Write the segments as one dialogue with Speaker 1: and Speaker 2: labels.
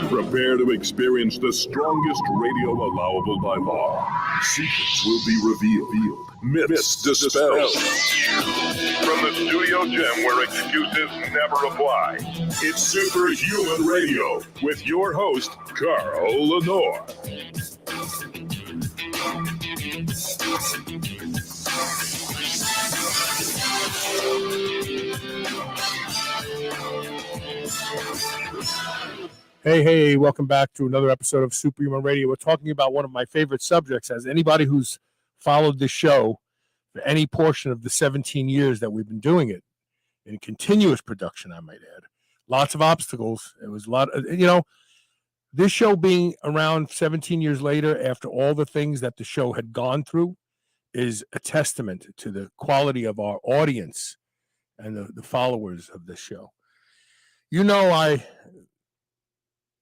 Speaker 1: Prepare to experience the strongest radio allowable by law. Secrets will be revealed. Myths dispelled. From the studio gem where excuses never apply, it's Superhuman Radio with your host, Carl Lenore.
Speaker 2: Hey, welcome back to another episode of Superhuman Radio. We're talking about one of my favorite subjects. As anybody who's followed this show for any portion of the 17 years that we've been doing it in continuous production, I might add, lots of obstacles. It was a lot of, this show being around 17 years later, after all the things that the show had gone through, is a testament to the quality of our audience and the followers of this show.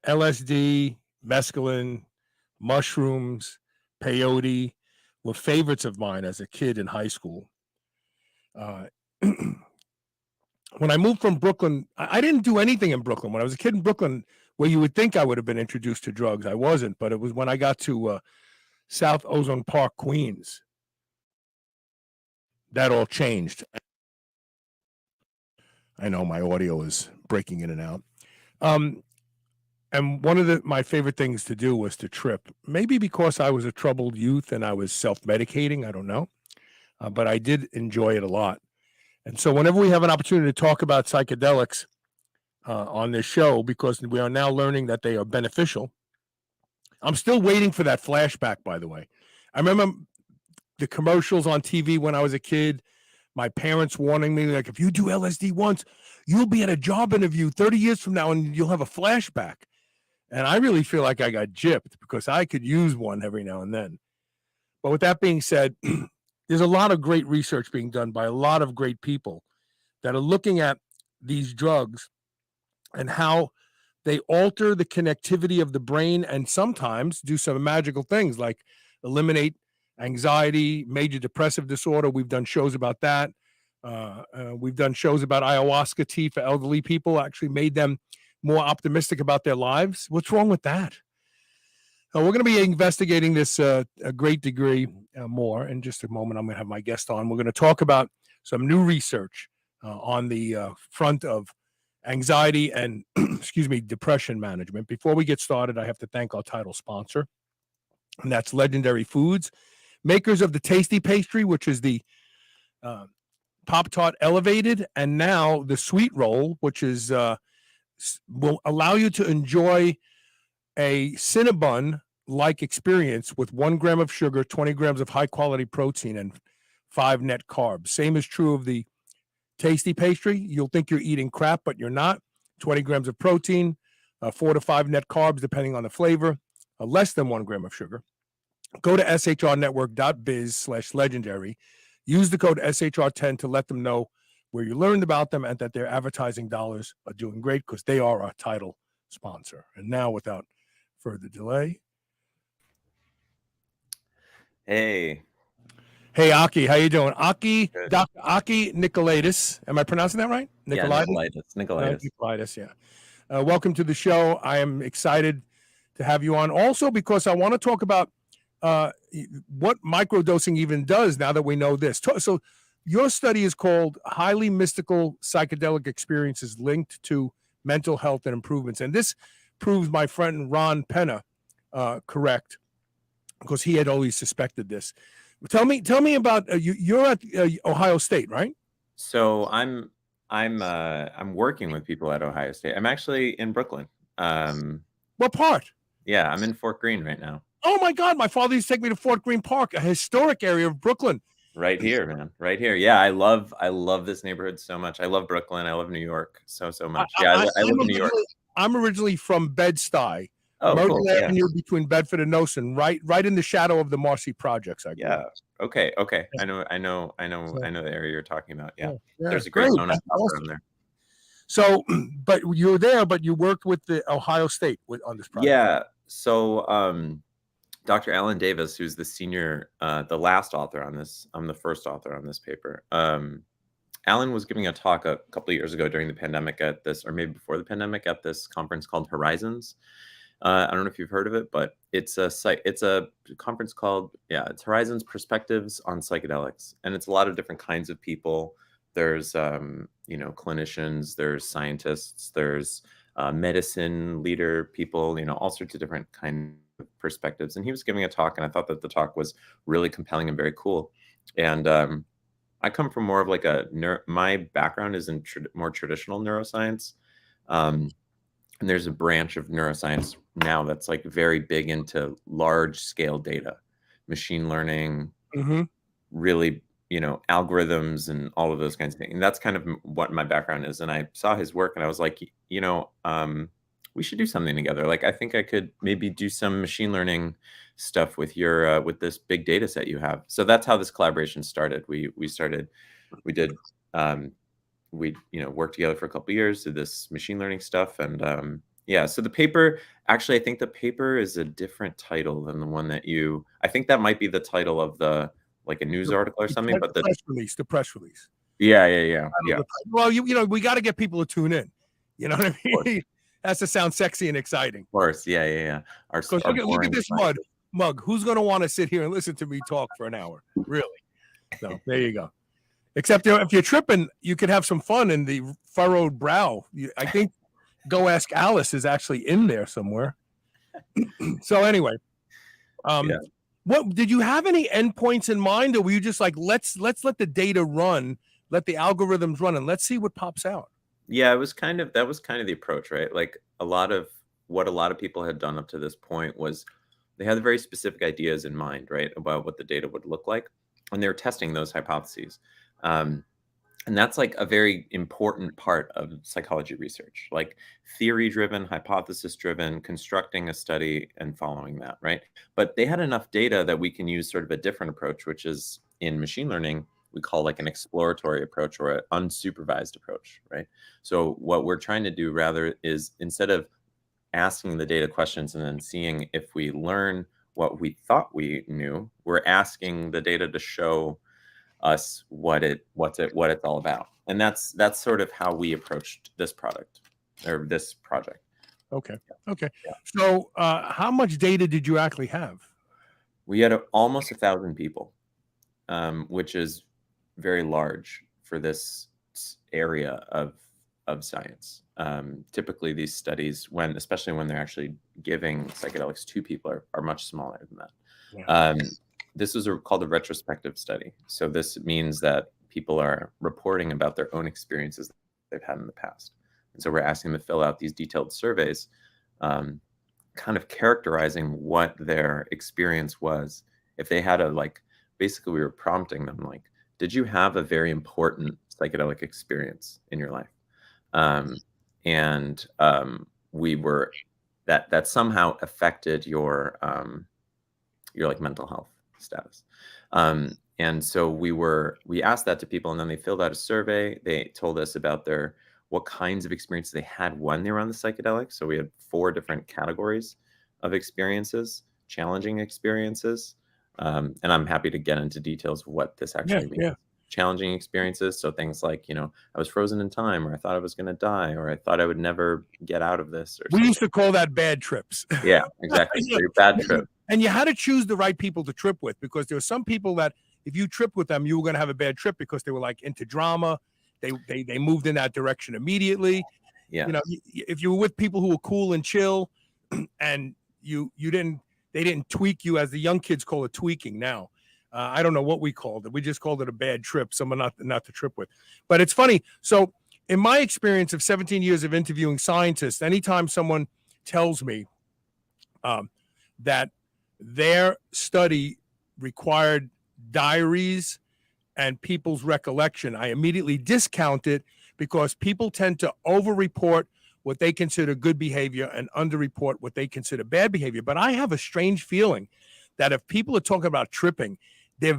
Speaker 2: LSD, mescaline, mushrooms, peyote were favorites of mine as a kid in high school. When I moved from Brooklyn, I didn't do anything in Brooklyn. When I was a kid in Brooklyn, where you would think I would have been introduced to drugs, I wasn't. But it was when I got to South Ozone Park, Queens, that all changed. I know my audio is breaking in and out. And one of my favorite things to do was to trip, maybe because I was a troubled youth and I was self-medicating, I don't know, but I did enjoy it a lot. And so whenever we have an opportunity to talk about psychedelics on this show, because we are now learning that they are beneficial, I'm still waiting for that flashback, by the way. I remember the commercials on TV when I was a kid, my parents warning me, like, if you do LSD once, you'll be at a job interview 30 years from now and you'll have a flashback. And I really feel like I got gypped because I could use one every now and then. But with that being said, there's a lot of great research being done by a lot of great people that are looking at these drugs and how they alter the connectivity of the brain and sometimes do some magical things like eliminate anxiety, major depressive disorder. We've done shows about that. We've done shows about ayahuasca tea for elderly people, actually made them more optimistic about their lives. What's wrong with that? We're going to be investigating this a great degree more. In just a moment, I'm going to have my guest on. We're going to talk about some new research on the front of anxiety and, depression management. Before we get started, I have to thank our title sponsor, and that's Legendary Foods, makers of the Tasty Pastry, which is the Pop-Tart Elevated, and now the Sweet Roll, which is will allow you to enjoy a Cinnabon-like experience with 1 gram of sugar, 20 grams of high-quality protein, and 5 net carbs. Same is true of the Tasty Pastry. You'll think you're eating crap, but you're not. 20 grams of protein, 4 to 5 net carbs, depending on the flavor, less than 1 gram of sugar. Go to shrnetwork.biz/legendary. Use the code SHR10 to let them know where you learned about them and that their advertising dollars are doing great because they are our title sponsor. And now, without further delay.
Speaker 3: Hey,
Speaker 2: Aki, how you doing? Dr. Aki Nikolaidis. Am I pronouncing that right?
Speaker 3: Nikolaidis.
Speaker 2: Nikolaidis, yeah. Welcome to the show. I am excited to have you on. Also, because I want to talk about what microdosing even does now that we know this. So your study is called Highly Mystical Psychedelic Experiences Linked to Mental Health and Improvements. And this proves my friend Ron Penna correct, because he had always suspected this. Tell me about you're at Ohio State, right?
Speaker 3: So I'm working with people at Ohio State. I'm actually in Brooklyn.
Speaker 2: What part?
Speaker 3: Yeah, I'm in Fort Greene right now.
Speaker 2: Oh my God, my father used to take me to Fort Greene Park, a historic area of Brooklyn.
Speaker 3: Right here, man. Right here. Yeah, I love this neighborhood so much. I love Brooklyn. I love New York so much. Yeah, I live in New York.
Speaker 2: I'm originally from Bed-Stuy,
Speaker 3: Oh, cool.
Speaker 2: Myrtle
Speaker 3: Yeah.
Speaker 2: Avenue between Bedford and Noson, right in the shadow of the Marcy projects. I grew
Speaker 3: Yeah.
Speaker 2: up.
Speaker 3: Okay.
Speaker 2: Yeah.
Speaker 3: I know the area you're talking about. Yeah.
Speaker 2: Yeah.
Speaker 3: There's a great donut
Speaker 2: That's
Speaker 3: shop
Speaker 2: awesome.
Speaker 3: around there.
Speaker 2: So, but you were there, but you worked with the Ohio State on this project.
Speaker 3: Yeah. So, Dr. Alan Davis, who's the senior, the last author on this, I'm the first author on this paper. Alan was giving a talk a couple of years ago during the pandemic at this, or maybe before the pandemic, at this conference called Horizons. I don't know if you've heard of it, but it's a conference called, it's Horizons Perspectives on Psychedelics, and it's a lot of different kinds of people. There's clinicians, there's scientists, there's medicine leader people, all sorts of different kinds of perspectives. And he was giving a talk, and I thought that the talk was really compelling and very cool. And I come from more of like my background is in more traditional neuroscience. And there's a branch of neuroscience now that's like very big into large scale data, machine learning, really, algorithms and all of those kinds of things. And that's kind of what my background is. And I saw his work and I was like, we should do something together. Like, I think I could maybe do some machine learning stuff with your, with this big data set you have. So that's how this collaboration started. We worked together for a couple of years, did this machine learning stuff. And so the paper, actually, I think the paper is a different title than the one that I think that might be the title of like a news article or something, but the
Speaker 2: press release.
Speaker 3: Yeah.
Speaker 2: Well, we got to get people to tune in. You know what I mean? Has to sound sexy and exciting.
Speaker 3: Of course. Yeah.
Speaker 2: Look at this mug. Who's going to want to sit here and listen to me talk for an hour? Really? No, there you go. Except if you're tripping, you could have some fun in the furrowed brow. I think Go Ask Alice is actually in there somewhere. So anyway, what did you have any endpoints in mind, or were you just like, let's let the data run, let the algorithms run, and let's see what pops out?
Speaker 3: Yeah, that was kind of the approach, right? Like a lot of people had done up to this point was they had very specific ideas in mind, right, about what the data would look like, and they were testing those hypotheses. And that's like a very important part of psychology research, like theory-driven, hypothesis-driven, constructing a study and following that, right? But they had enough data that we can use sort of a different approach, which is in machine learning, we call like an exploratory approach or an unsupervised approach, right? So what we're trying to do rather is, instead of asking the data questions and then seeing if we learn what we thought we knew, we're asking the data to show us what it's all about. And that's sort of how we approached this product or this project.
Speaker 2: Okay. Yeah. So how much data did you actually have?
Speaker 3: We had almost 1,000 people, which is very large for this area of science. Typically these studies, especially when they're actually giving psychedelics to people, are much smaller than that. Yeah. This is called a retrospective study. So this means that people are reporting about their own experiences that they've had in the past. And so we're asking them to fill out these detailed surveys, kind of characterizing what their experience was. If they had basically we were prompting them, like, did you have a very important psychedelic experience in your life? We were, that somehow affected your like mental health status. And so we asked that to people, and then they filled out a survey. They told us about what kinds of experiences they had when they were on the psychedelic. So we had 4 different categories of experiences, challenging experiences. And I'm happy to get into details of what this actually means. Yeah. Challenging experiences. So things like, I was frozen in time, or I thought I was going to die, or I thought I would never get out of this.
Speaker 2: We used to call that bad trips.
Speaker 3: Yeah, exactly. So your bad trip.
Speaker 2: And you had to choose the right people to trip with, because there were some people that if you trip with them, you were going to have a bad trip because they were like into drama. They moved in that direction immediately. Yeah. If you were with people who were cool and chill, and they didn't tweak you, as the young kids call it, tweaking now. I don't know what we called it. We just called it a bad trip, someone not to trip with. But it's funny. So in my experience of 17 years of interviewing scientists, anytime someone tells me that their study required diaries and people's recollection. I immediately discount it because people tend to over-report what they consider good behavior and underreport what they consider bad behavior. But I have a strange feeling that if people are talking about tripping, their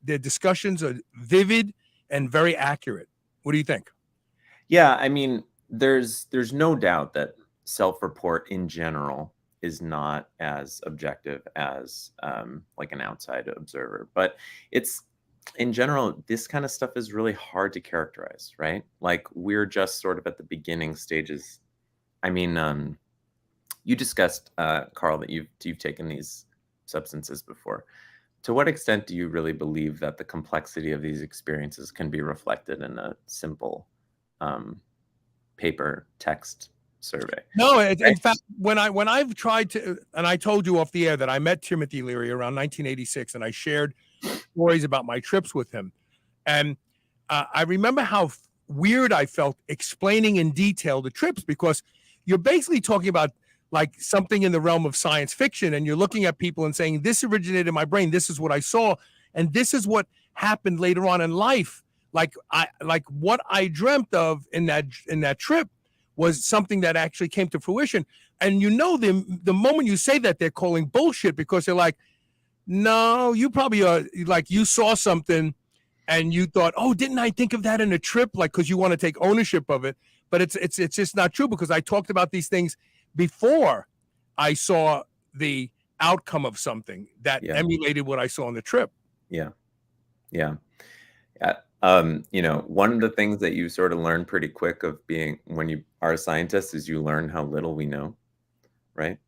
Speaker 2: discussions are vivid and very accurate. What do you think?
Speaker 3: Yeah, I mean, there's no doubt that self-report in general is not as objective as like an outside observer, but it's in general, this kind of stuff is really hard to characterize, right? Like we're just sort of at the beginning stages. I mean, you discussed, Carl, that you've taken these substances before. To what extent do you really believe that the complexity of these experiences can be reflected in a simple paper text survey?
Speaker 2: No, in fact, when I've tried to, and I told you off the air that I met Timothy Leary around 1986, and I shared stories about my trips with him, and I remember how weird I felt explaining in detail the trips, because you're basically talking about like something in the realm of science fiction, and you're looking at people and saying, this originated in my brain, this is what I saw, and this is what happened later on in life. Like what I dreamt of in that trip was something that actually came to fruition. And the moment you say that, they're calling bullshit, because they're like, no, you probably are, like, you saw something and you thought, oh, didn't I think of that in a trip? Like, because you want to take ownership of it. But it's just not true, because I talked about these things before I saw the outcome of something that emulated what I saw on the trip.
Speaker 3: Yeah. One of the things that you sort of learn pretty quick of being, when you are a scientist, is you learn how little we know, right?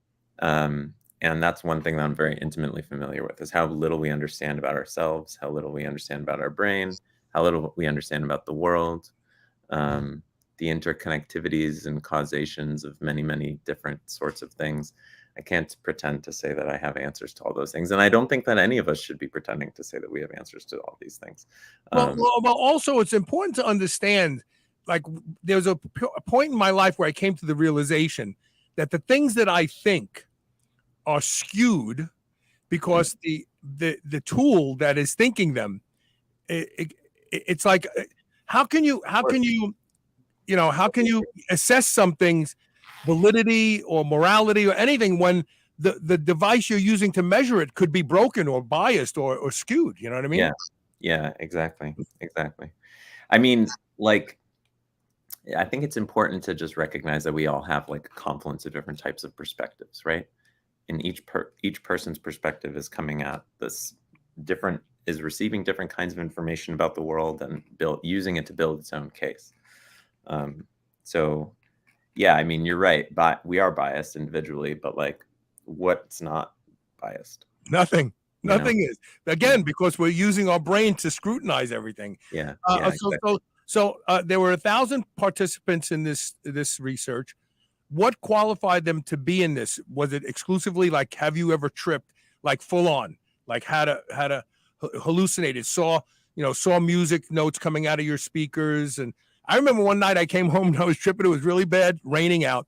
Speaker 3: And that's one thing that I'm very intimately familiar with, is how little we understand about ourselves, how little we understand about our brain, how little we understand about the world, the interconnectivities and causations of many, many different sorts of things. I can't pretend to say that I have answers to all those things. And I don't think that any of us should be pretending to say that we have answers to all these things.
Speaker 2: Well, also it's important to understand, like, there's a point in my life where I came to the realization that the things that I think are skewed because the tool that is thinking them, it's like, how can you assess something's validity or morality or anything when the device you're using to measure it could be broken or biased or skewed? You know what I mean?
Speaker 3: Yeah, exactly. I mean, like, I think it's important to just recognize that we all have like a confluence of different types of perspectives, right? And each person's perspective is coming at this is receiving different kinds of information about the world and using it to build its own case. So yeah, I mean, you're right, but we are biased individually, but like, what's not biased?
Speaker 2: Nothing is, again, because we're using our brain to scrutinize everything.
Speaker 3: Exactly.
Speaker 2: So there were 1,000 participants in this research. What qualified them to be in this? Was it exclusively like, have you ever tripped, like full on, like had a hallucinated, saw music notes coming out of your speakers? And I remember one night I came home and I was tripping. It was really bad, raining out.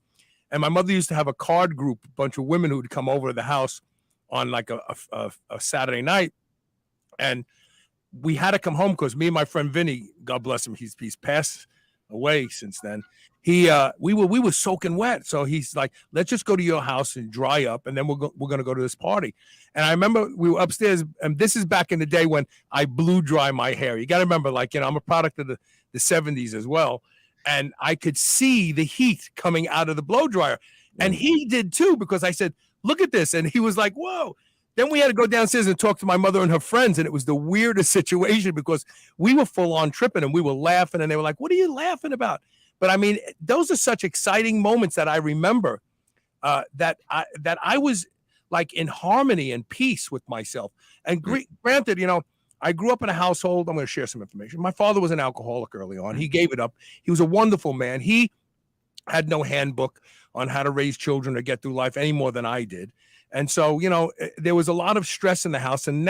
Speaker 2: And my mother used to have a card group, a bunch of women who would come over to the house on like a Saturday night. And we had to come home because me and my friend Vinny, God bless him, he's passed away since then. We were soaking wet. So he's like, let's just go to your house and dry up, and then we're going to go to this party. And I remember we were upstairs, and this is back in the day when I blew dry my hair. You got to remember, like, I'm a product of the 70s as well. And I could see the heat coming out of the blow dryer. And he did too, because I said, look at this. And he was like, whoa. Then we had to go downstairs and talk to my mother and her friends. And it was the weirdest situation because we were full on tripping and we were laughing. And they were like, what are you laughing about? But I mean, those are such exciting moments that I remember that I was like in harmony and peace with myself. And granted, I grew up in a household. I'm going to share some information. My father was an alcoholic early on. He gave it up. He was a wonderful man. He had no handbook on how to raise children or get through life any more than I did. And so, there was a lot of stress in the house. And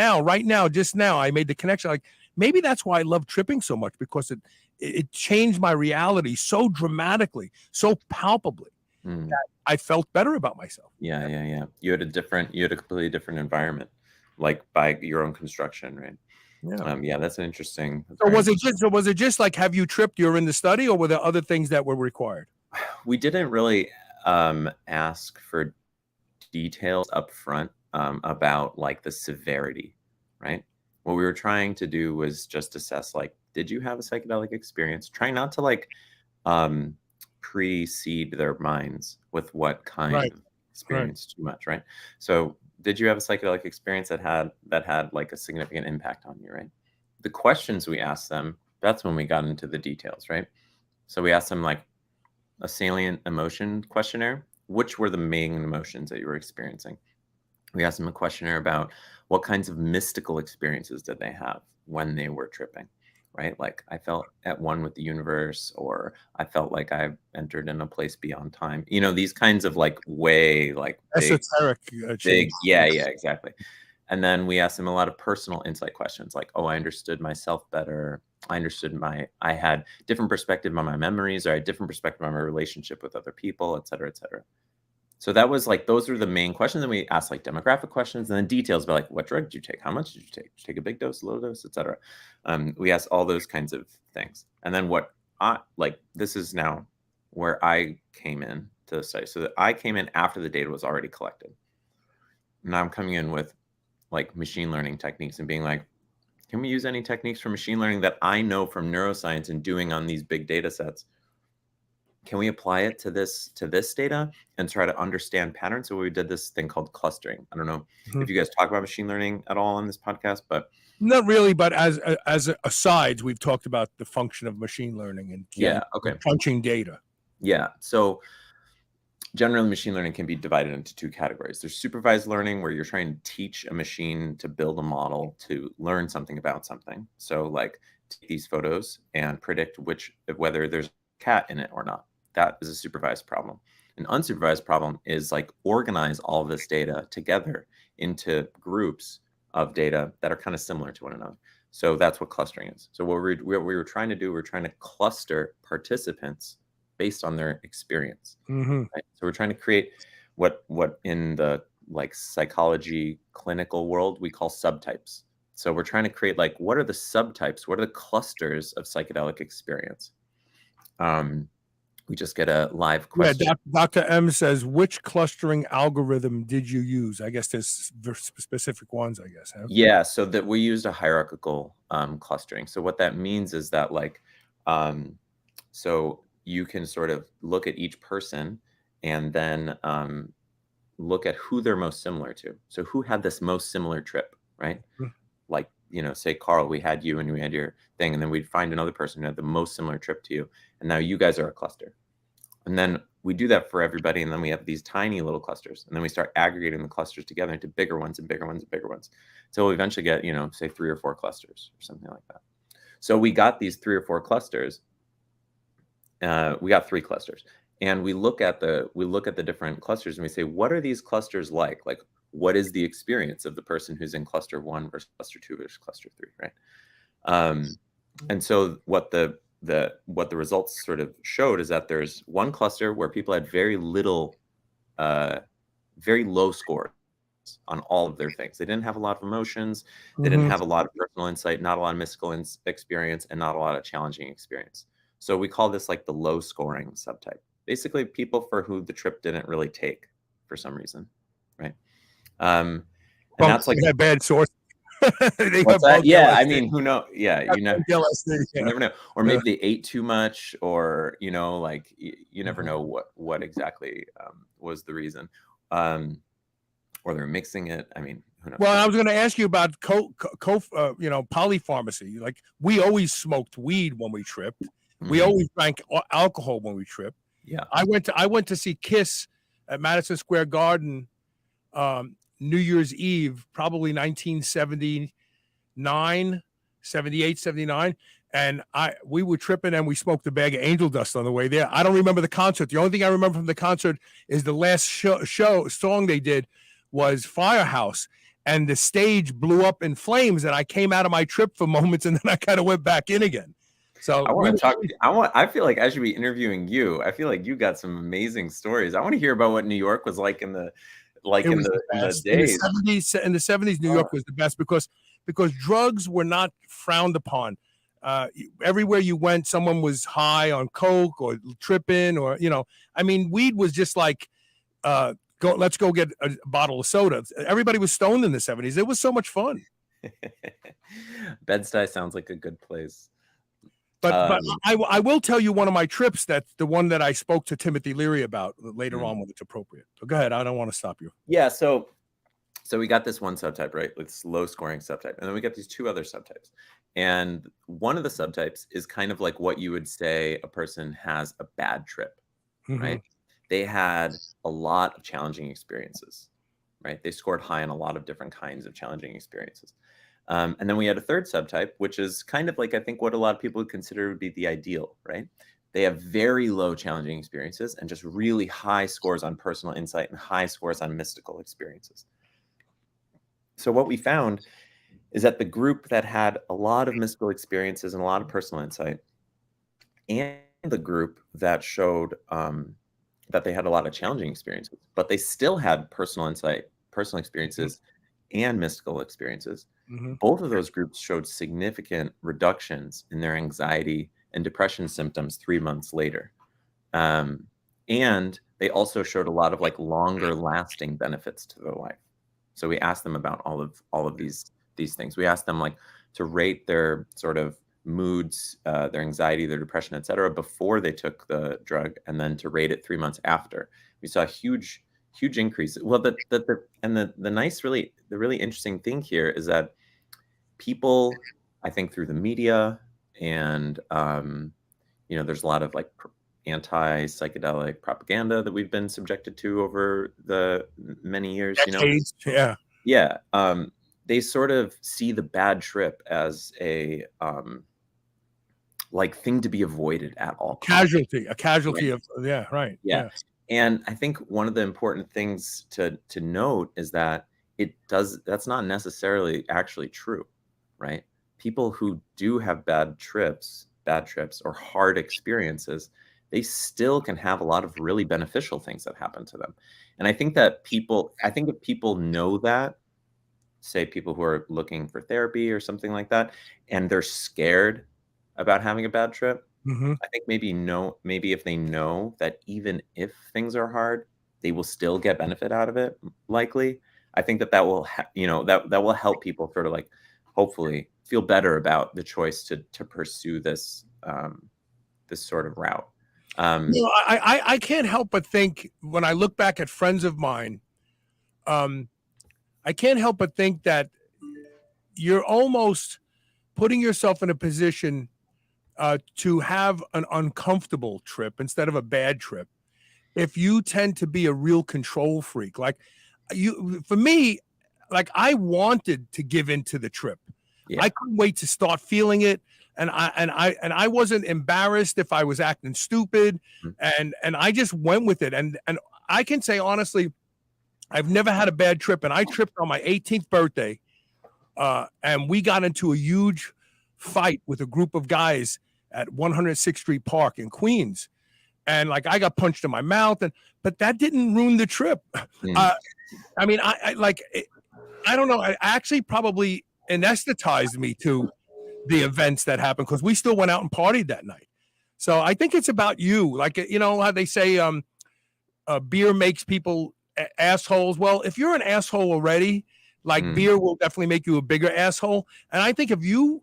Speaker 2: just now, I made the connection. Like, maybe that's why I love tripping so much, because it changed my reality so dramatically, so palpably.
Speaker 3: Mm.
Speaker 2: I felt better about myself.
Speaker 3: Yeah. You had a completely different environment, like by your own construction, right?
Speaker 2: Yeah.
Speaker 3: That's an interesting.
Speaker 2: So was it just like, have you tripped? You're in the study, or were there other things that were required?
Speaker 3: We didn't really ask for details up front about like the severity, right? What we were trying to do was just assess, like, did you have a psychedelic experience? Trying not to like precede their minds with what kind
Speaker 2: Right.
Speaker 3: of experience too much, right? So did you have a psychedelic experience that had like a significant impact on you, right? The questions we asked them, that's when we got into the details, right? So we asked them like a salient emotion questionnaire. Which were the main emotions that you were experiencing? We asked them a questionnaire about what kinds of mystical experiences did they have when they were tripping, right? Like, I felt at one with the universe, or I felt like I entered in a place beyond time. These kinds of like
Speaker 2: Esoteric
Speaker 3: big,
Speaker 2: change.
Speaker 3: yeah, exactly. And then we asked them a lot of personal insight questions, like, oh, I understood myself better. I had different perspective on my memories, or I had different perspective on my relationship with other people, et cetera, et cetera. So that was like, those are the main questions. And we asked like demographic questions, and then details about like, what drug did you take? How much did you take? Did you take a big dose, low dose, et cetera? We asked all those kinds of things. And then this is now where I came in to the study. So that I came in after the data was already collected. Now I'm coming in with like machine learning techniques and being like, can we use any techniques from machine learning that I know from neuroscience and doing on these big data sets? Can we apply it to this data and try to understand patterns? So we did this thing called clustering. I don't know if you guys talk about machine learning at all on this podcast, but
Speaker 2: not really. But as asides, we've talked about the function of machine learning and crunching data.
Speaker 3: Yeah. So generally, machine learning can be divided into two categories. There's supervised learning, where you're trying to teach a machine to build a model to learn something about something. So like, take these photos and predict whether there's a cat in it or not. That is a supervised problem. An unsupervised problem is like, organize all of this data together into groups of data that are kind of similar to one another. So that's what clustering is. So what we were trying to do, we're trying to cluster participants based on their experience. Right? So we're trying to create what in the like psychology clinical world we call subtypes. So we're trying to create like, what are the subtypes? What are the clusters of psychedelic experience? We just get a live question.
Speaker 2: Yeah, Dr. M says, which clustering algorithm did you use? I guess there's specific ones, I guess. Huh?
Speaker 3: Yeah, so that we used a hierarchical clustering. So what that means is that like, so you can sort of look at each person and then look at who they're most similar to. So who had this most similar trip, right? Like, say, Carl, we had you and we had your thing, and then we'd find another person who had the most similar trip to you. And now you guys are a cluster. And then we do that for everybody. And then we have these tiny little clusters. And then we start aggregating the clusters together into bigger ones and bigger ones and bigger ones. So we'll eventually get, say 3 or 4 clusters or something like that. So we got these 3 or 4 clusters. We got 3 clusters. And we look at the different clusters and we say, what are these clusters like? Like, what is the experience of the person who's in cluster 1 versus cluster 2 versus cluster 3, right? And so what the results sort of showed is that there's one cluster where people had very little, very low scores on all of their things. They didn't have a lot of emotions. They didn't have a lot of personal insight, not a lot of mystical experience, and not a lot of challenging experience. So we call this like the low scoring subtype. Basically, people for who the trip didn't really take for some reason, right? And that's like
Speaker 2: a bad source.
Speaker 3: What's that? Yeah, I mean, who knows? Yeah, you never know. Or maybe they ate too much, or like you never know what exactly was the reason, or they're mixing it. I mean, who knows?
Speaker 2: Well, I was going to ask you about polypharmacy. Like, we always smoked weed when we tripped. We always drank alcohol when we tripped.
Speaker 3: Yeah,
Speaker 2: I went to see Kiss at Madison Square Garden. New Year's Eve, probably 1979, 78, 79. And we were tripping and we smoked a bag of angel dust on the way there. I don't remember the concert. The only thing I remember from the concert is the last song they did was Firehouse. And the stage blew up in flames. And I came out of my trip for moments and then I kind of went back in again. So
Speaker 3: I want to talk. I feel like I should be interviewing you. I feel like you got some amazing stories. I want to hear about what New York was like in the
Speaker 2: it was the
Speaker 3: in the
Speaker 2: best. In the
Speaker 3: days.
Speaker 2: 70s, New York was the best because drugs were not frowned upon. Everywhere you went, someone was high on coke or tripping, or I mean, weed was just like, let's go get a bottle of soda. Everybody was stoned in the 70s. It was so much fun.
Speaker 3: Bed-Stuy sounds like a good place.
Speaker 2: But I will tell you one of my trips, that's the one that I spoke to Timothy Leary about later on when it's appropriate. So go ahead. I don't want to stop you.
Speaker 3: Yeah. So we got this one subtype, right? It's low scoring subtype. And then we got these two other subtypes. And one of the subtypes is kind of like what you would say a person has a bad trip, right? They had a lot of challenging experiences, right? They scored high on a lot of different kinds of challenging experiences. And then we had a third subtype, which is kind of like, I think, what a lot of people would consider would be the ideal, right? They have very low challenging experiences and just really high scores on personal insight and high scores on mystical experiences. So what we found is that the group that had a lot of mystical experiences and a lot of personal insight, and the group that showed that they had a lot of challenging experiences, but they still had personal insight, personal experiences, and mystical experiences, both of those groups showed significant reductions in their anxiety and depression symptoms 3 months later. And they also showed a lot of like longer lasting benefits to their life. So we asked them about all of these things. We asked them like to rate their sort of moods, their anxiety, their depression, et cetera, before they took the drug, and then to rate it 3 months after. We saw a huge increase. Well, the really interesting thing here is that people, I think through the media and there's a lot of like anti-psychedelic propaganda that we've been subjected to over the many years.
Speaker 2: Decades,
Speaker 3: they sort of see the bad trip as a like thing to be avoided at all costs.
Speaker 2: A casualty
Speaker 3: Right.
Speaker 2: of right.
Speaker 3: Yeah. And I think one of the important things to note is that that's not necessarily actually true, right? People who do have bad trips or hard experiences, they still can have a lot of really beneficial things that happen to them. And I think if people know that, say people who are looking for therapy or something like that, and they're scared about having a bad trip, I think maybe if they know that even if things are hard, they will still get benefit out of it, likely. I think that will that will help people sort of like hopefully feel better about the choice to pursue this this sort of route.
Speaker 2: I can't help but think when I look back at friends of mine, I can't help but think that you're almost putting yourself in a position to have an uncomfortable trip instead of a bad trip. If you tend to be a real control freak, like for me, like I wanted to give into the trip.
Speaker 3: Yeah.
Speaker 2: I couldn't wait to start feeling it. And I wasn't embarrassed if I was acting stupid, and I just went with it. And I can say honestly, I've never had a bad trip. And I tripped on my 18th birthday, and we got into a huge fight with a group of guys at 106th Street Park in Queens, and like I got punched in my mouth, but that didn't ruin the trip. I mean, I don't know. I actually probably anesthetized me to the events that happened because we still went out and partied that night. So I think it's about you. Like, how they say beer makes people assholes. Well, if you're an asshole already, like beer will definitely make you a bigger asshole. And I think if you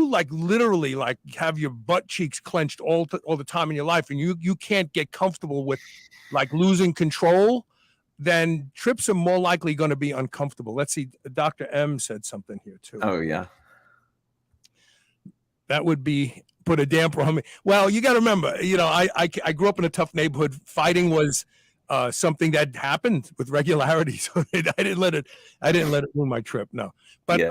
Speaker 2: like literally like have your butt cheeks clenched all the time in your life, and you can't get comfortable with like losing control, then trips are more likely going to be uncomfortable. Let's see. Dr. M said something here too.
Speaker 3: Oh yeah.
Speaker 2: That would be put a damper on me. Well, you got to remember, I grew up in a tough neighborhood. Fighting was something that happened with regularity. So I didn't let it ruin my trip. No, but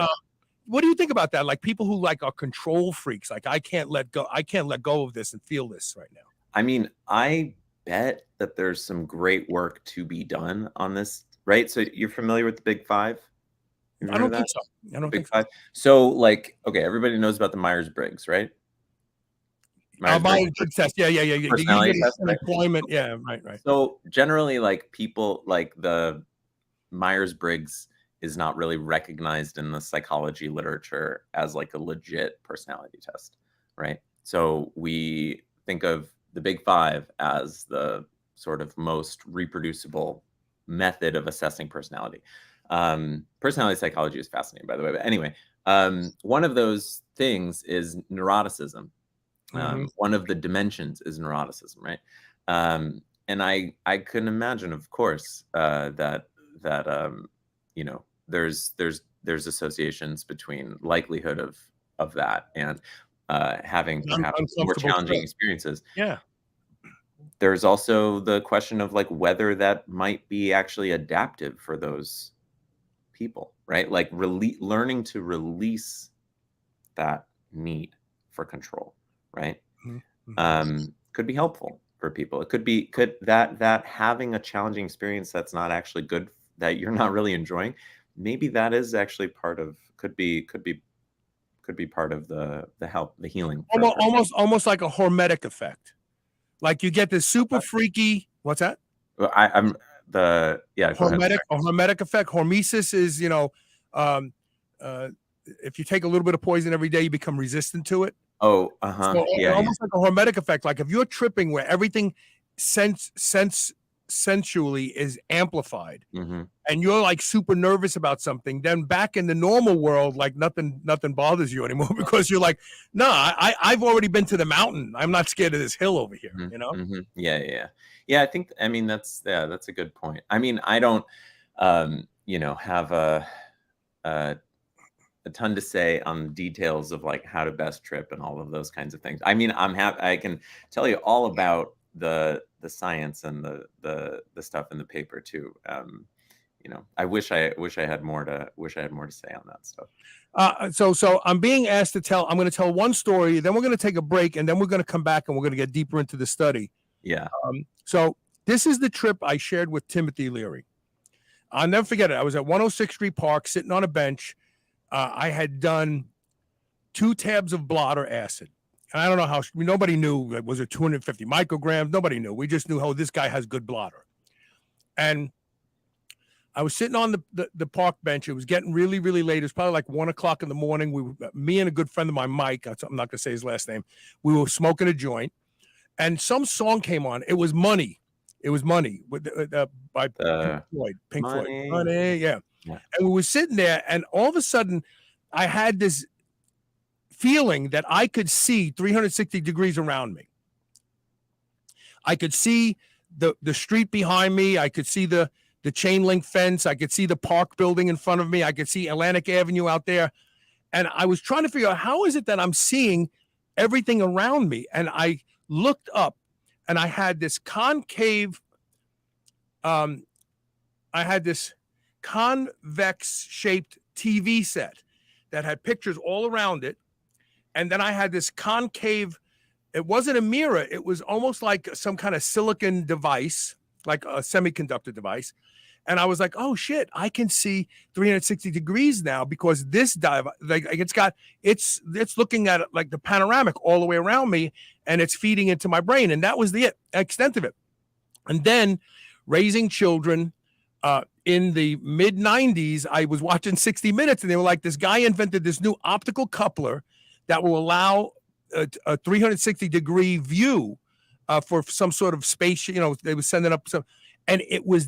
Speaker 2: what do you think about that? Like people who like are control freaks, like I can't let go of this and feel this right now.
Speaker 3: I mean, I bet that there's some great work to be done on this, right? So you're familiar with the Big Five?
Speaker 2: I don't think so. I don't think
Speaker 3: so. So like, okay, everybody knows about the Myers-Briggs, right? Myers-Briggs
Speaker 2: test. Yeah. The
Speaker 3: personality test, right?
Speaker 2: employment. Yeah. Right.
Speaker 3: So generally, like people like the Myers-Briggs is not really recognized in the psychology literature as like a legit personality test, right? So we think of the Big Five as the sort of most reproducible method of assessing personality. Personality psychology is fascinating, by the way. But anyway, one of those things is neuroticism. One of the dimensions is neuroticism, right? And I can imagine, of course, that you know, there's associations between likelihood of that and having perhaps more challenging experiences.
Speaker 2: Yeah.
Speaker 3: There's also the question of like whether that might be actually adaptive for those people, right? Like learning to release that need for control, right? Could be helpful for people. It could that having a challenging experience that's not actually good, that you're not really enjoying, maybe that is actually part of could be part of the help, the healing.
Speaker 2: Almost like a hormetic effect. Like you get this super freaky. What's that?
Speaker 3: Well, I'm the
Speaker 2: hormetic effect. Hormesis is, you know, if you take a little bit of poison every day, you become resistant to it.
Speaker 3: So
Speaker 2: almost like a hormetic effect. Like if you're tripping where everything sensually is amplified, and you're like super nervous about something, then back in the normal world, like nothing bothers you anymore because you're like, no, I've already been to the mountain. I'm not scared of this hill over here. You know?
Speaker 3: Yeah. I think, I mean, that's a good point. I mean, I don't, you know, have a ton to say on details of like how to best trip and all of those kinds of things. I mean, I can tell you all about the science and the stuff in the paper too. You know, I wish I had more to say on that stuff.
Speaker 2: So I'm being asked to tell. I'm going to tell one story, then we're going to take a break, and then we're going to come back and we're going to get deeper into the study.
Speaker 3: Yeah.
Speaker 2: So this is the trip I shared with Timothy Leary. I'll never forget it. I was at 106th Street Park, sitting on a bench. I had done 2 tabs of blotter acid. And I don't know how, nobody knew, was it 250 micrograms? Nobody knew. We just knew, oh, this guy has good blotter. And I was sitting on the park bench. It was getting really, really late. It was probably like 1 o'clock in the morning. Me and a good friend of mine, Mike, I'm not going to say his last name, we were smoking a joint. And some song came on. It was Money. It was Money by Pink Floyd. Money, yeah. And we were sitting there, and all of a sudden, I had this feeling that I could see 360 degrees around me. I could see the street behind me. I could see the chain link fence. I could see the park building in front of me. I could see Atlantic Avenue out there. And I was trying to figure out, how is it that I'm seeing everything around me? And I looked up, and I had this convex shaped TV set that had pictures all around it. And then I had this concave, it wasn't a mirror. It was almost like some kind of silicon device, like a semiconductor device. And I was like, oh shit, I can see 360 degrees now, because this dive, like it's looking at it like the panoramic all the way around me, and it's feeding into my brain. And that was the extent of it. And then raising children, in the mid 90s, I was watching 60 Minutes, and they were like, this guy invented this new optical coupler that will allow a 360 degree view for some sort of space. You know, they were sending up some, and it was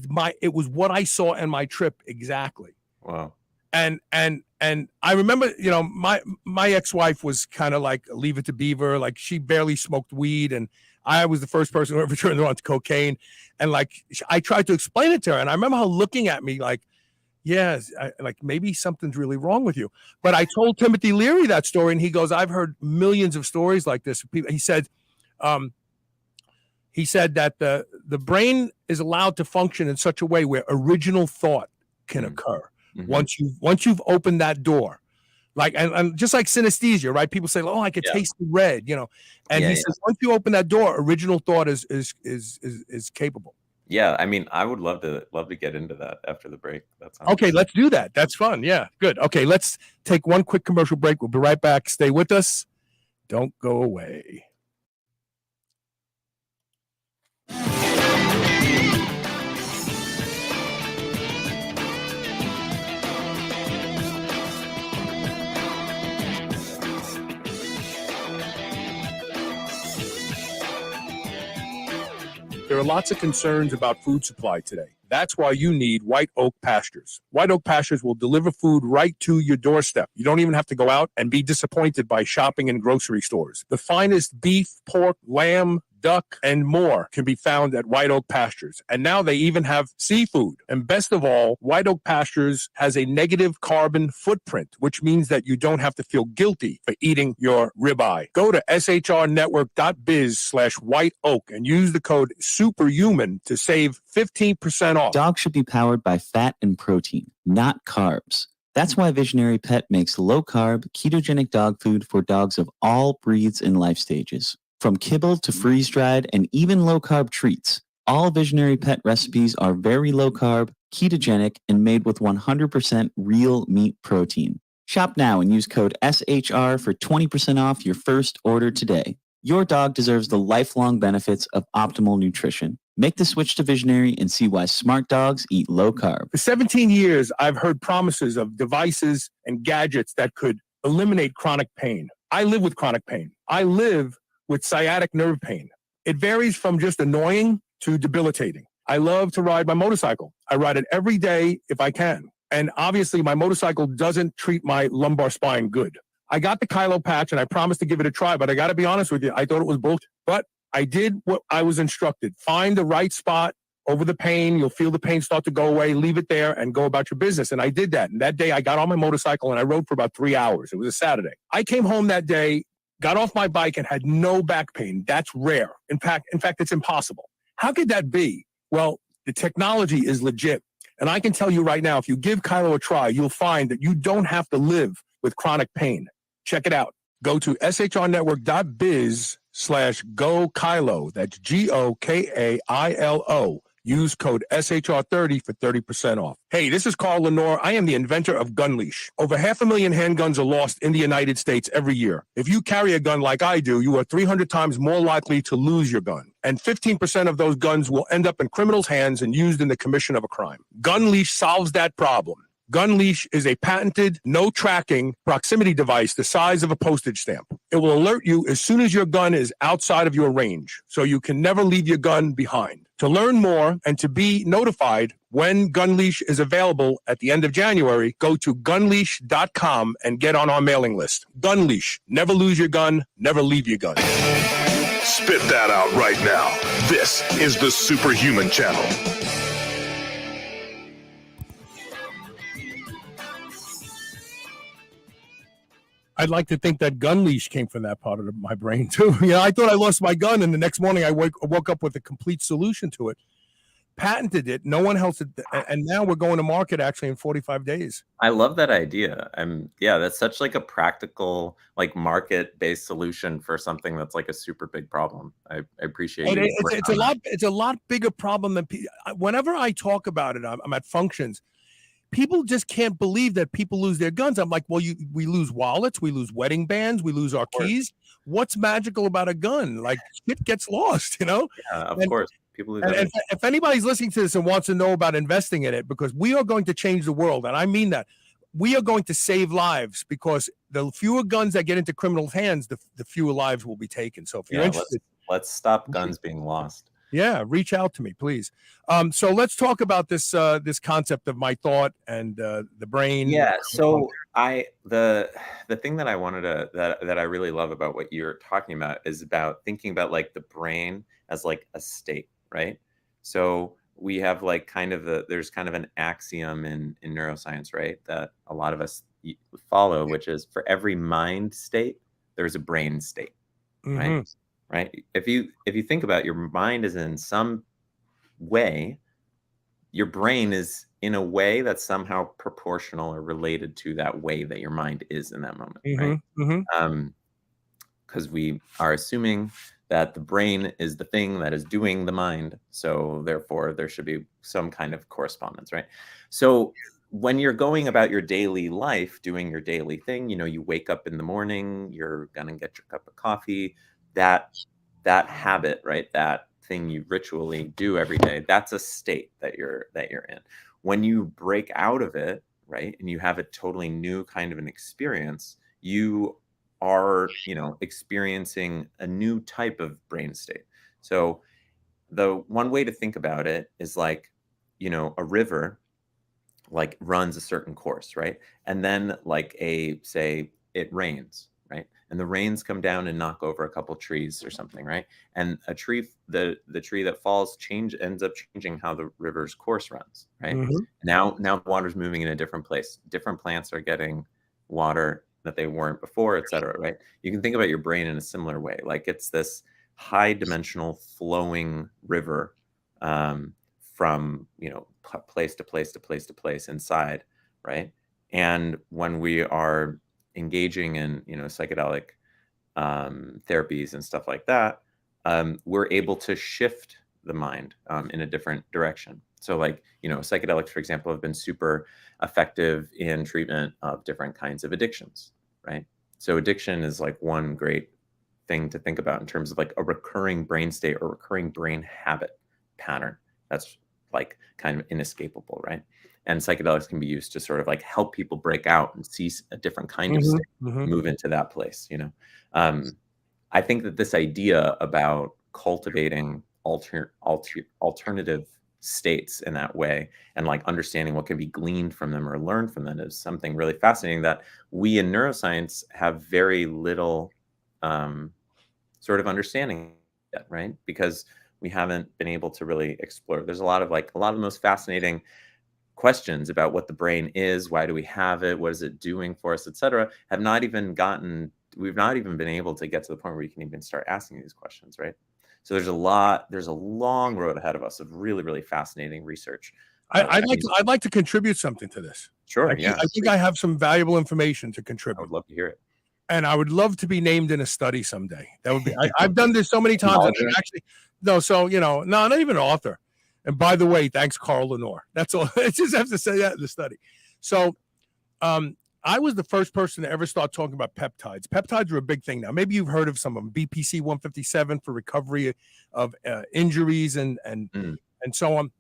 Speaker 2: what I saw in my trip exactly.
Speaker 3: Wow.
Speaker 2: And I remember, you know, my ex-wife was kind of like Leave It to Beaver, like she barely smoked weed, and I was the first person who ever turned her on to cocaine. And like, I tried to explain it to her, and I remember her looking at me like, yes, like maybe something's really wrong with you. But I told Timothy Leary that story, and he goes, I've heard millions of stories like this. He said that the brain is allowed to function in such a way where original thought can occur once you've opened that door. Like, and just like synesthesia, right? People say, oh, I could taste the red, you know. And he says, once you open that door, original thought is capable.
Speaker 3: Yeah, I mean, I would love to get into that after the break. That's
Speaker 2: okay. Let's do that. That's fun. Yeah, good. Okay, let's take one quick commercial break. We'll be right back. Stay with us. Don't go away. There are lots of concerns about food supply today. That's why you need White Oak Pastures. White Oak Pastures will deliver food right to your doorstep. You don't even have to go out and be disappointed by shopping in grocery stores. The finest beef, pork, lamb, duck, and more can be found at White Oak Pastures. And now they even have seafood. And best of all, White Oak Pastures has a negative carbon footprint, which means that you don't have to feel guilty for eating your ribeye. Go to shrnetwork.biz/white oak and use the code SUPERHUMAN to save 15% off.
Speaker 4: Dogs should be powered by fat and protein, not carbs. That's why Visionary Pet makes low-carb, ketogenic dog food for dogs of all breeds and life stages. From kibble to freeze-dried and even low-carb treats, all Visionary Pet recipes are very low-carb, ketogenic, and made with 100% real meat protein. Shop now and use code SHR for 20% off your first order today. Your dog deserves the lifelong benefits of optimal nutrition. Make the switch to Visionary and see why smart dogs eat low-carb.
Speaker 2: For 17 years, I've heard promises of devices and gadgets that could eliminate chronic pain. I live with chronic pain. I live with sciatic nerve pain. It varies from just annoying to debilitating. I love to ride my motorcycle. I ride it every day if I can. And obviously my motorcycle doesn't treat my lumbar spine good. I got the Kylo patch and I promised to give it a try, but I got to be honest with you, I thought it was bullshit. But I did what I was instructed. Find the right spot over the pain. You'll feel the pain start to go away. Leave it there and go about your business. And I did that. And that day I got on my motorcycle and I rode for about 3 hours. It was a Saturday. I came home that day, got off my bike and had no back pain. That's rare. In fact, it's impossible. How could that be? Well, the technology is legit. And I can tell you right now, if you give Kylo a try, you'll find that you don't have to live with chronic pain. Check it out. Go to shrnetwork.biz/go Kylo. That's GOKAILO. Use code SHR30 for 30% off. Hey, this is Carl Lenore. I am the inventor of GunLeash. Over 500,000 handguns are lost in the United States every year. If you carry a gun like I do, you are 300 times more likely to lose your gun. And 15% of those guns will end up in criminals' hands and used in the commission of a crime. GunLeash solves that problem. GunLeash is a patented, no-tracking proximity device the size of a postage stamp. It will alert you as soon as your gun is outside of your range, so you can never leave your gun behind. To learn more and to be notified when GunLeash is available at the end of January, go to gunleash.com and get on our mailing list. GunLeash. Never lose your gun, never leave your gun.
Speaker 1: Spit that out right now. This is the Superhuman Channel.
Speaker 2: I'd like to think that GunLeash came from that part of my brain too. I thought I lost my gun, and the next morning I woke up with a complete solution to it. Patented it. No one else had, and now we're going to market actually in 45 days.
Speaker 3: I love that idea. That's such like a practical, like market-based solution for something that's like a super big problem. I appreciate it.
Speaker 2: It's a lot bigger problem than whenever I talk about it. I'm at functions. People just can't believe that people lose their guns. I'm like, well, we lose wallets, we lose wedding bands, we lose our keys. What's magical about a gun? Like, shit gets lost,
Speaker 3: Yeah, of course. People lose
Speaker 2: and if anybody's listening to this and wants to know about investing in it, because we are going to change the world, and I mean that. We are going to save lives, because the fewer guns that get into criminals' hands, the fewer lives will be taken. So if you're interested,
Speaker 3: let's stop guns being lost.
Speaker 2: Yeah, reach out to me, please. So let's talk about this concept of my thought and the brain.
Speaker 3: Yeah. So the thing that I wanted to that I really love about what you're talking about is about thinking about like the brain as like a state, right? So we have like there's kind of an axiom in neuroscience, right, that a lot of us follow, which is for every mind state, there's a brain state, right? Right. If you think about it, your mind is in some way, your brain is in a way that's somehow proportional or related to that way that your mind is in that moment, right? Because we are assuming that the brain is the thing that is doing the mind, so therefore there should be some kind of correspondence, right? So when you're going about your daily life, doing your daily thing, you wake up in the morning, you're gonna get your cup of coffee. That habit, right? That thing you ritually do every day, that's a state that you're in. When you break out of it, right, and you have a totally new kind of an experience, you are, experiencing a new type of brain state. So the one way to think about it is like, you know, a river like runs a certain course, right? And then like say it rains, right? And the rains come down and knock over a couple trees or something, right? And a tree, the tree that falls ends up changing how the river's course runs, right?
Speaker 2: Mhm.
Speaker 3: Now the water's moving in a different place. Different plants are getting water that they weren't before, et cetera, right? You can think about your brain in a similar way. Like it's this high dimensional flowing river, from, you know, place to place to place to place inside, right? And when we are engaging in, you know, psychedelic therapies and stuff like that, we're able to shift the mind in a different direction. So like, you know, psychedelics, for example, have been super effective in treatment of different kinds of addictions, right? So addiction is like one great thing to think about in terms of like a recurring brain state or recurring brain habit pattern that's like kind of inescapable, right? And psychedelics can be used to sort of like help people break out and see a different kind of state, move into that place, you know? I think that this idea about cultivating alternative states in that way and like understanding what can be gleaned from them or learned from them is something really fascinating that we in neuroscience have very little sort of understanding yet, right? Because we haven't been able to really explore. There's a lot of the most fascinating questions about what the brain is, why do we have it, what is it doing for us, et cetera, we've not even been able to get to the point where we can even start asking these questions, right? So there's a long road ahead of us of really, really fascinating research.
Speaker 2: I'd like to contribute something to this.
Speaker 3: Sure,
Speaker 2: I think I have some valuable information to contribute.
Speaker 3: I would love to hear it.
Speaker 2: And I would love to be named in a study someday. That would be. I've done this so many times. Actually, no. So you know, no, not even an author. And by the way, thanks, Carl Lenore. That's all. I just have to say that in the study. So, I was the first person to ever start talking about peptides. Peptides are a big thing now. Maybe you've heard of some of them. BPC 157 for recovery of injuries and so on.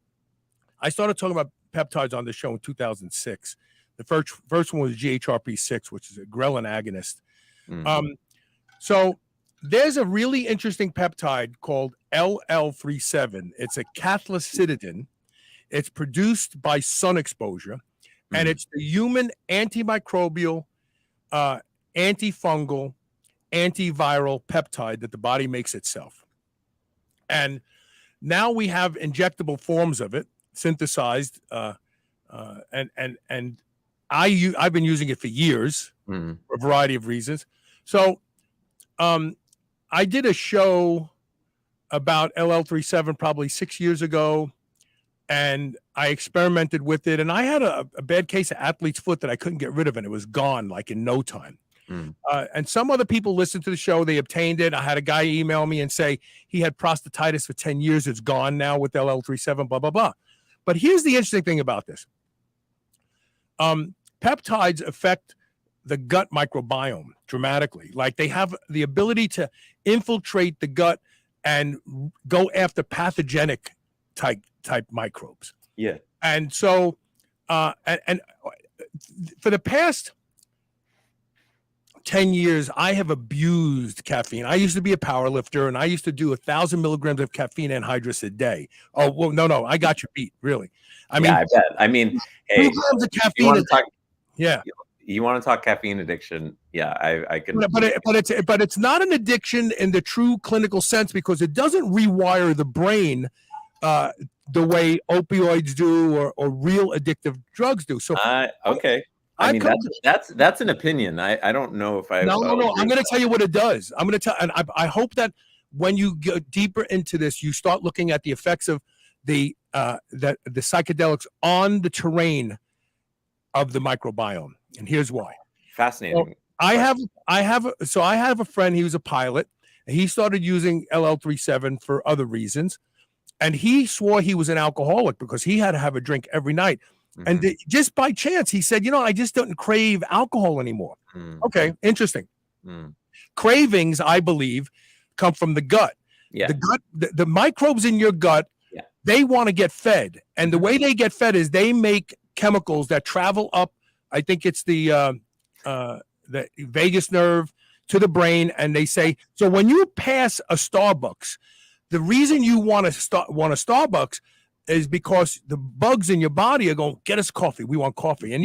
Speaker 2: I started talking about peptides on the show in 2006. The first one was GHRP6, which is a ghrelin agonist. So there's a really interesting peptide called LL37. It's a cathelicidin. It's produced by sun exposure, and it's the human antimicrobial, antifungal, antiviral peptide that the body makes itself. And now we have injectable forms of it synthesized, and I've been using it for years for a variety of reasons. So I did a show about LL37 probably 6 years ago, and I experimented with it, and I had a bad case of athlete's foot that I couldn't get rid of, and it was gone like in no time. And some other people listened to the show. They obtained it. I had a guy email me and say he had prostatitis for 10 years. It's gone now with LL37, blah, blah, blah. But here's the interesting thing about this. Peptides affect the gut microbiome dramatically. Like they have the ability to infiltrate the gut and go after pathogenic type microbes.
Speaker 3: Yeah.
Speaker 2: And so, and for the past 10 years, I have abused caffeine. I used to be a power lifter, and I used to do 1,000 milligrams of caffeine anhydrous a day. Oh, well, no, I got you beat, really. I mean,
Speaker 3: I bet. I mean, hey,
Speaker 2: 2 grams of caffeine.
Speaker 3: You want to talk caffeine addiction? Yeah, I can.
Speaker 2: But it's not an addiction in the true clinical sense because it doesn't rewire the brain the way opioids do or real addictive drugs do. So
Speaker 3: okay. I mean, that's an opinion. I don't know if I.
Speaker 2: No. I'm going to tell you what it does. I'm going to tell, and I hope that when you go deeper into this, you start looking at the effects of the psychedelics on the terrain of the microbiome. And here's why.
Speaker 3: Fascinating.
Speaker 2: So I have a friend. He was a pilot. And he started using LL37 for other reasons, and he swore he was an alcoholic because he had to have a drink every night. And just by chance, he said, I just don't crave alcohol anymore. Okay, interesting. Cravings, I believe, come from the gut.
Speaker 3: Yeah.
Speaker 2: The gut, the microbes in your gut, they want to get fed. And the way they get fed is they make chemicals that travel up, I think it's the vagus nerve to the brain. And they say, so when you pass a Starbucks, The reason you want a Starbucks is because the bugs in your body are going, get us coffee. We want coffee. And,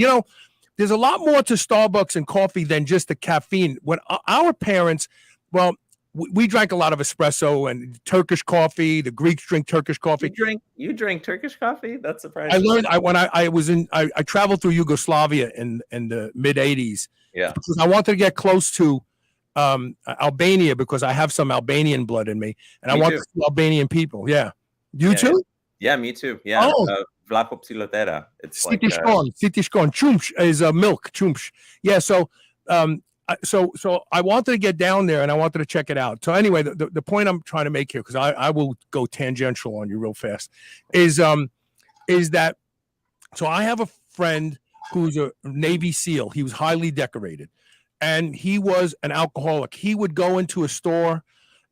Speaker 2: there's a lot more to Starbucks and coffee than just the caffeine. When our parents, well, we drank a lot of espresso and Turkish coffee. The Greeks drink Turkish coffee.
Speaker 3: You drink Turkish coffee? That's surprising.
Speaker 2: I learned when I traveled through Yugoslavia in the mid 80s.
Speaker 3: Yeah.
Speaker 2: Because I wanted to get close to Albania because I have some Albanian blood in me, and I want to see Albanian people. Yeah. You too?
Speaker 3: Yeah, me too. Yeah.
Speaker 2: Oh.
Speaker 3: Vlako Psilotera. It's like
Speaker 2: Sitishkon. Chumsh is milk. Chumsh. Yeah. So so I wanted to get down there and I wanted to check it out. So anyway, the point I'm trying to make here, because I will go tangential on you real fast, is that so I have a friend who's a Navy SEAL. He was highly decorated, and he was an alcoholic. He would go into a store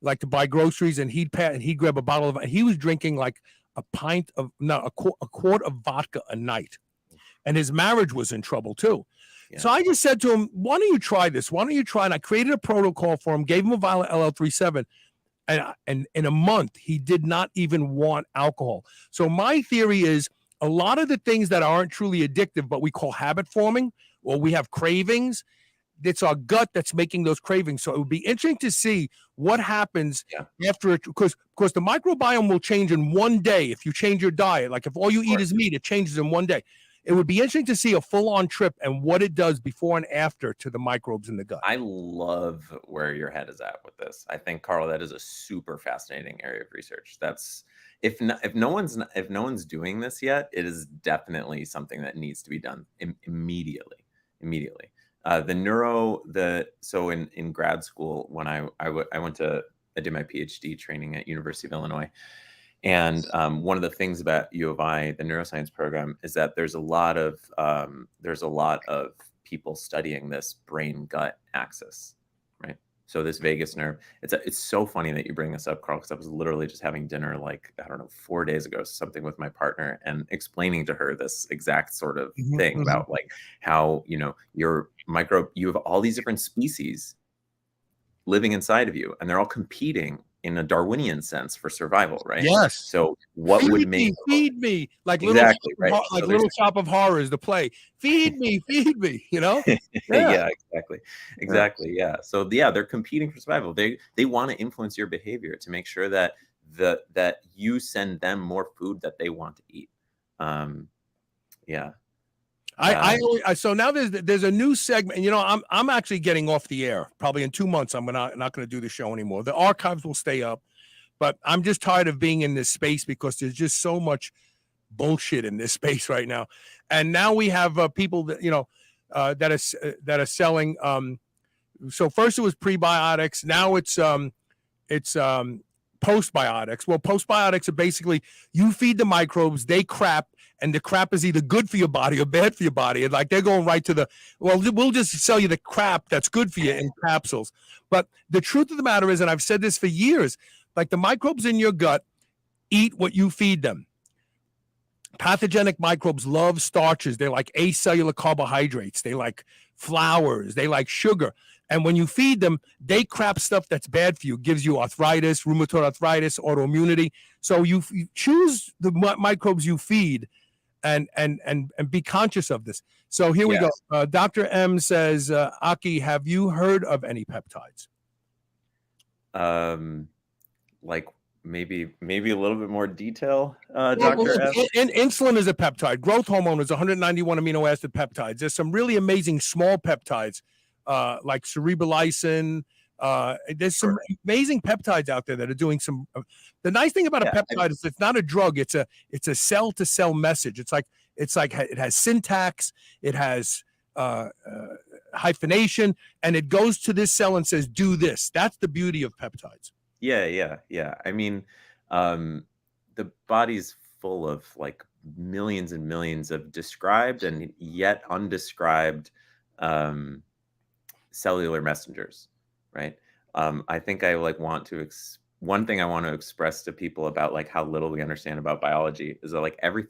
Speaker 2: like to buy groceries, and he'd grab a bottle of. He was drinking like a quart of vodka a night, and his marriage was in trouble too. Yeah. So I just said to him, why don't you try this? Why don't you try? And I created a protocol for him, gave him a vial of LL37. And in a month, he did not even want alcohol. So my theory is a lot of the things that aren't truly addictive, but we call habit forming, or we have cravings, it's our gut that's making those cravings. So it would be interesting to see what happens after it, because the microbiome will change in one day if you change your diet. Like if all you eat is meat, it changes in one day. It would be interesting to see a full-on trip and what it does before and after to the microbes in the gut.
Speaker 3: I love where your head is at with this. I think, Carl, that is a super fascinating area of research. That's if no one's doing this yet, it is definitely something that needs to be done immediately. So in grad school, when I did my PhD training at University of Illinois. And one of the things about U of I, the neuroscience program, is that there's a lot of people studying this brain-gut axis, right? So this vagus nerve. It's so funny that you bring this up, Carl, because I was literally just having dinner, like, I don't know, 4 days ago, something with my partner, and explaining to her this exact sort of thing about like how you have all these different species living inside of you, and they're all competing in a Darwinian sense for survival, right?
Speaker 2: Yes.
Speaker 3: So what would make
Speaker 2: feed me like
Speaker 3: exactly
Speaker 2: right? Like Little Shop of Horrors, the play. Feed me,
Speaker 3: Yeah, exactly. Yeah. So they're competing for survival. They want to influence your behavior to make sure that that you send them more food that they want to eat.
Speaker 2: So now there's a new segment, and I'm actually getting off the air. Probably in 2 months, I'm not going to do the show anymore. The archives will stay up, but I'm just tired of being in this space because there's just so much bullshit in this space right now. And now we have people that that are selling. So first it was prebiotics. Now it's postbiotics. Well, postbiotics are basically you feed the microbes, they crap. And the crap is either good for your body or bad for your body. And like they're going right to we'll just sell you the crap that's good for you in capsules. But the truth of the matter is, and I've said this for years, like the microbes in your gut eat what you feed them. Pathogenic microbes love starches. They like acellular carbohydrates. They like flours. They like sugar. And when you feed them, they crap stuff that's bad for you. Gives you arthritis, rheumatoid arthritis, autoimmunity. So you choose the microbes you feed. And be conscious of this. So here we go. Dr. M says, Aki, have you heard of any peptides?
Speaker 3: Like maybe a little bit more detail, Dr. M.
Speaker 2: Insulin is a peptide. Growth hormone is 191 amino acid peptides. There's some really amazing small peptides, like cerebrolysin. There's some amazing peptides out there that are doing some. The nice thing about a peptide is it's not a drug. It's a cell to cell message. It's like it has syntax. It has hyphenation, and it goes to this cell and says, "Do this." That's the beauty of peptides.
Speaker 3: Yeah. I mean, the body's full of like millions and millions of described and yet undescribed cellular messengers. Right. I think I one thing I want to express to people about like how little we understand about biology is that like every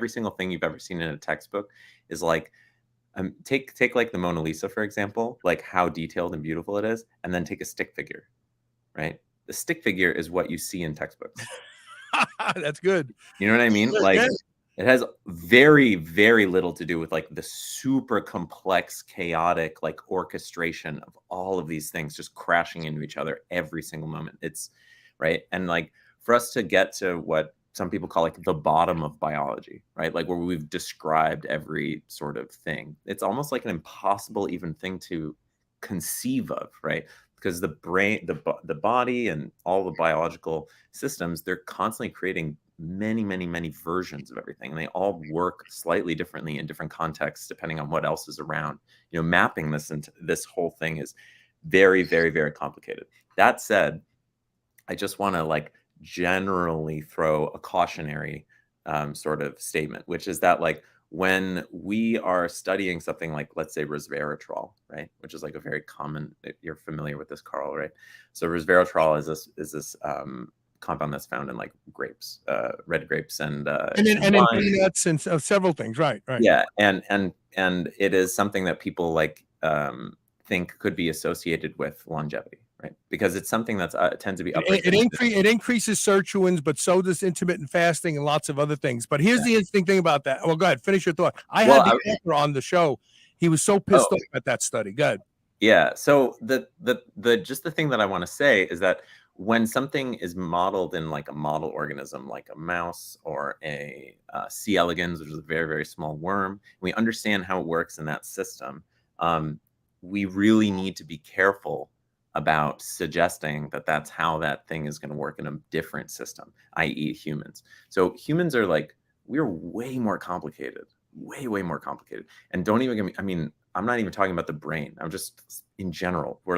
Speaker 3: single thing you've ever seen in a textbook is like, take like the Mona Lisa, for example, like how detailed and beautiful it is. And then take a stick figure, right? the stick figure is what you see in textbooks.
Speaker 2: That's good.
Speaker 3: You know what I mean?
Speaker 2: Yeah,
Speaker 3: Like
Speaker 2: yeah.
Speaker 3: it has very, very little to do with like the super complex, chaotic, like orchestration of all of these things just crashing into each other every single moment. It's right. And like for us to get to what some people call like the bottom of biology, right? Like where we've described every sort of thing. It's almost like an impossible even thing to conceive of, right? Because the brain, the body and all the biological systems, they're constantly creating many, many, many versions of everything. And they all work slightly differently in different contexts, depending on what else is around. You know, mapping this into this whole thing is very, very, very complicated. That said, I just want to like generally throw a cautionary sort of statement, which is that like when we are studying something like, let's say, resveratrol, right, which is like a very common, you're familiar with this, Carl, right? So resveratrol is this compound that's found in like grapes, red grapes, and
Speaker 2: in
Speaker 3: wine.
Speaker 2: peanuts and several things, right?
Speaker 3: Yeah, and it is something that people like think could be associated with longevity, right? Because it's something that's tends to be
Speaker 2: It increases sirtuins, but so does intermittent fasting and lots of other things. But here's the interesting thing about that. Well, go ahead, finish your thought. I had the author on the show. He was so pissed off at that study. Go ahead.
Speaker 3: Yeah. So the just the thing that I want to say is that when something is modeled in like a model organism, like a mouse or a C. elegans, which is a very, very small worm, we understand how it works in that system. We really need to be careful about suggesting that that's how that thing is going to work in a different system, i.e. humans. So humans are like, we're way more complicated, way, way more complicated. And don't even get me, I mean, I'm not even talking about the brain. I'm just in general, we're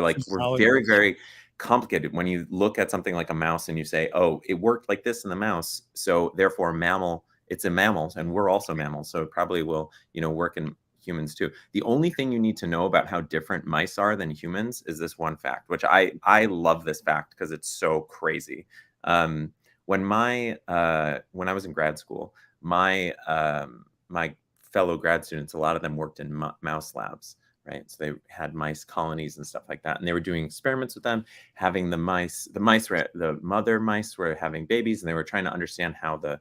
Speaker 3: very, very complicated. When you look at something like a mouse and you say, oh, it worked like this in the mouse, so therefore mammal, it's a mammal, and we're also mammals, so it probably will, you know, work in humans too. The only thing you need to know about how different mice are than humans is this one fact, which I love this fact because it's so crazy. When I was in grad school, my fellow grad students, a lot of them worked in mouse labs, right? So they had mice colonies and stuff like that, and they were doing experiments with them, having the mother mice were having babies, and they were trying to understand how the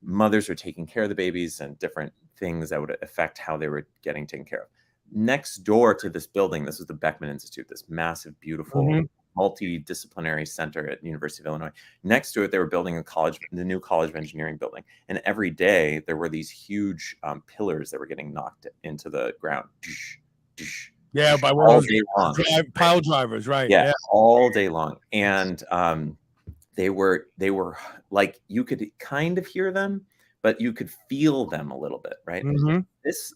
Speaker 3: mothers were taking care of the babies and different things that would affect how they were getting taken care of. Next door to this building, this was the Beckman Institute, this massive, beautiful, multidisciplinary center at University of Illinois. Next to it, they were building the new College of Engineering building. And every day there were these huge pillars that were getting knocked into the ground.
Speaker 2: Yeah, by one of those pile drivers, right?
Speaker 3: Yeah, all day long. And they were like, you could kind of hear them, but you could feel them a little bit, right? This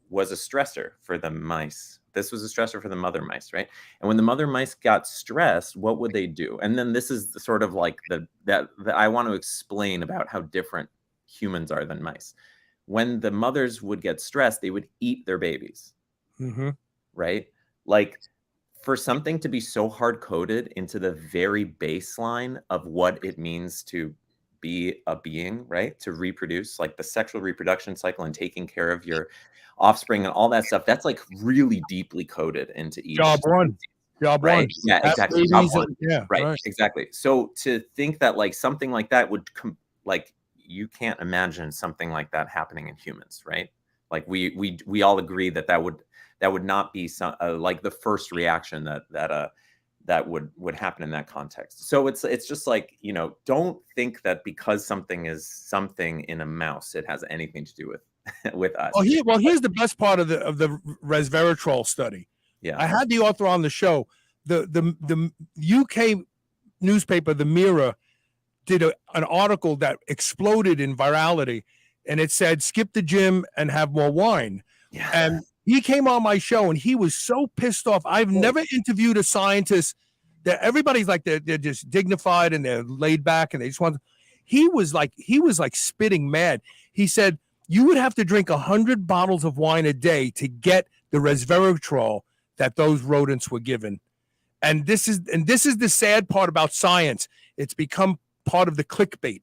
Speaker 3: was a stressor for the mice. This was a stressor for the mother mice, right? And when the mother mice got stressed, what would they do? And then this is the sort of like that I want to explain about how different humans are than mice. When the mothers would get stressed, they would eat their babies, right? Like, for something to be so hard-coded into the very baseline of what it means to be a being, right? To reproduce, like the sexual reproduction cycle and taking care of your offspring and all that stuff, that's like really deeply coded into each.
Speaker 2: Job one.
Speaker 3: Yeah, exactly. Job one.
Speaker 2: Yeah,
Speaker 3: right, exactly. So to think that like something like that would like, you can't imagine something like that happening in humans, right? Like we all agree that would not be some like the first reaction that would happen in that context. So it's just like, you know, don't think that because something is something in a mouse, it has anything to do with us.
Speaker 2: Well, here's the best part of the resveratrol study.
Speaker 3: Yeah,
Speaker 2: I had the author on the show. The UK newspaper, The Mirror, did an article that exploded in virality, and it said, skip the gym and have more wine.
Speaker 3: Yeah.
Speaker 2: And he came on my show and he was so pissed off. I've never interviewed a scientist that everybody's like, they're just dignified and they're laid back and they just want. He was like spitting mad. He said, you would have to drink 100 bottles of wine a day to get the resveratrol that those rodents were given. And this is the sad part about science. It's become part of the clickbait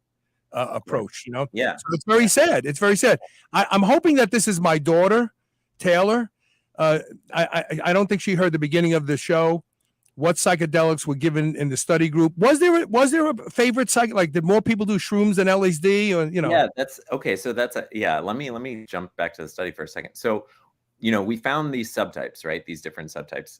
Speaker 2: approach, you know?
Speaker 3: Yeah.
Speaker 2: So it's very sad. It's very sad. I'm hoping that this is my daughter, Taylor. I don't think she heard the beginning of the show, what psychedelics were given in the study group. Was there a favorite like did more people do shrooms than LSD, or
Speaker 3: Yeah, that's okay. So let me jump back to the study for a second. So, we found these subtypes, right? These different subtypes.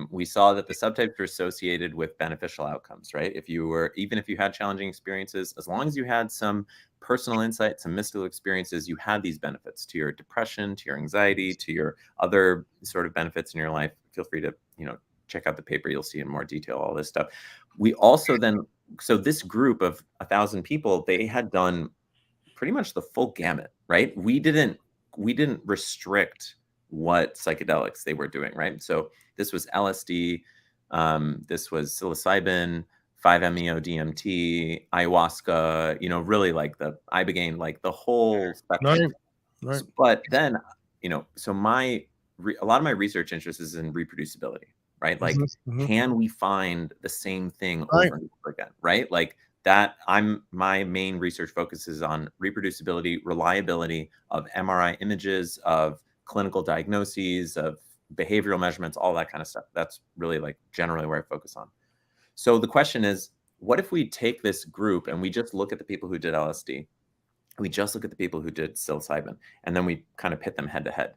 Speaker 3: We saw that the subtypes were associated with beneficial outcomes, right? Even if you had challenging experiences, as long as you had some personal insight, some mystical experiences, you had these benefits to your depression, to your anxiety, to your other sort of benefits in your life. Feel free to, check out the paper. You'll see in more detail all this stuff. We also so this group of 1,000 people, they had done pretty much the full gamut, right? We didn't restrict what psychedelics they were doing, right? So this was LSD, this was psilocybin, 5-MeO-DMT, ayahuasca, really like the ibogaine, like the whole spectrum.
Speaker 2: Right.
Speaker 3: But then, so a lot of my research interest is in reproducibility, right? Like, can we find the same thing over and over again, right? Like that, my main research focuses on reproducibility, reliability of MRI images, of clinical diagnoses, of behavioral measurements, all that kind of stuff. That's really like generally where I focus on. So the question is, what if we take this group and we just look at the people who did LSD, we just look at the people who did psilocybin, and then we kind of pit them head to head?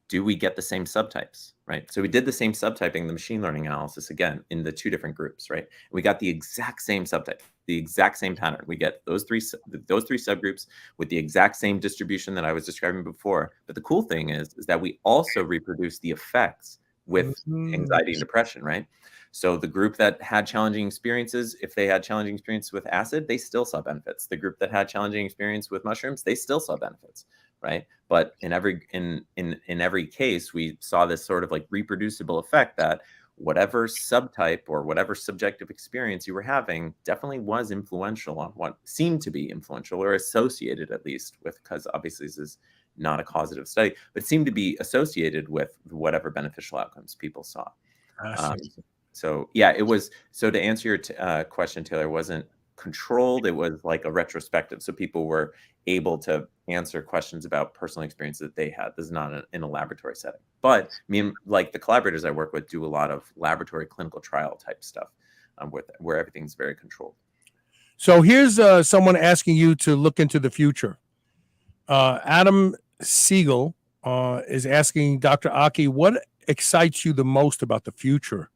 Speaker 3: Do we get the same subtypes, right? So we did the same subtyping, the machine learning analysis, again, in the two different groups, right? We got the exact same subtype, the exact same pattern. We get those three subgroups with the exact same distribution that I was describing before. But the cool thing is that we also reproduce the effects with anxiety and depression, right? So the group that had challenging experiences, if they had challenging experiences with acid, they still saw benefits. The group that had challenging experience with mushrooms, they still saw benefits, right? But in every case, we saw this sort of like reproducible effect that whatever subtype or whatever subjective experience you were having definitely was influential on what seemed to be influential, or associated at least with, because obviously this is not a causative study, but seemed to be associated with whatever beneficial outcomes people saw. So yeah, it was. So to answer your question, Taylor, it wasn't controlled. It was like a retrospective. So people were able to answer questions about personal experiences that they had. This is not in a laboratory setting. But like the collaborators I work with do a lot of laboratory clinical trial type stuff where everything's very controlled.
Speaker 2: So here's someone asking you to look into the future. Adam Siegel is asking Dr. Aki, what excites you the most about the future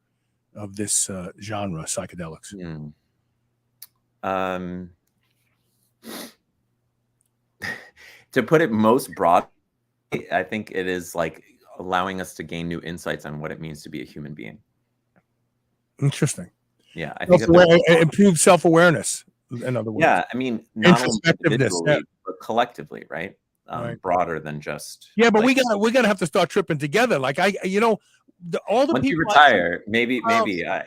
Speaker 2: of this genre, psychedelics?
Speaker 3: To put it most broad, I think it is like allowing us to gain new insights on what it means to be a human being.
Speaker 2: Interesting.
Speaker 3: Yeah, I think
Speaker 2: improve self-awareness. In other words,
Speaker 3: yeah, I mean, not only individually, but collectively, right? Broader than just.
Speaker 2: Yeah, but we're gonna have to start tripping together. Like all the
Speaker 3: once
Speaker 2: people
Speaker 3: you retire, maybe I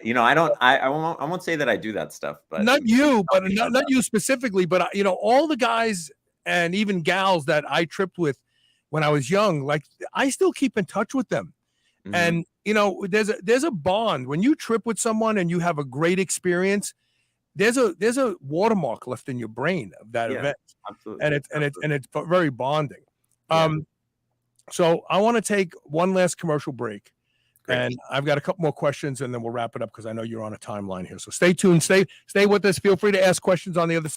Speaker 3: won't say that I do that stuff, but
Speaker 2: not you, but not you specifically, but all the guys and even gals that I tripped with when I was young, like I still keep in touch with them. And there's a bond when you trip with someone and you have a great experience. There's a watermark left in your brain of that event. Absolutely. And it's very bonding. Yeah. So I want to take one last commercial break. Great. And I've got a couple more questions and then we'll wrap it up because I know you're on a timeline here. So stay tuned, stay with us. Feel free to ask questions on the other side.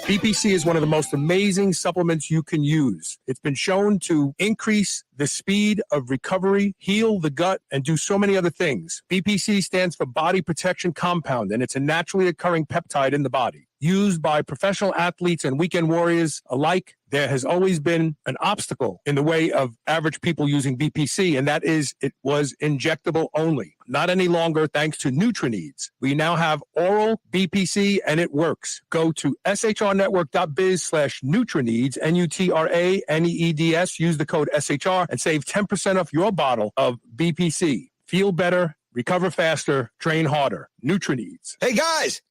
Speaker 2: BPC is one of the most amazing supplements you can use. It's been shown to increase the speed of recovery, heal the gut, and do so many other things. BPC stands for Body Protection Compound, and it's a naturally occurring peptide in the body. Used by professional athletes and weekend warriors alike, there has always been an obstacle in the way of average people using BPC, and that is it was injectable only. Not any longer thanks to Nutrineeds. We now have oral BPC, and it works. Go to shrnetwork.biz/Nutrineeds, NUTRANEEDS. Use the code SHR and save 10% off your bottle of BPC. Feel better, recover faster, train harder. Nutrineeds.
Speaker 5: Hey, guys.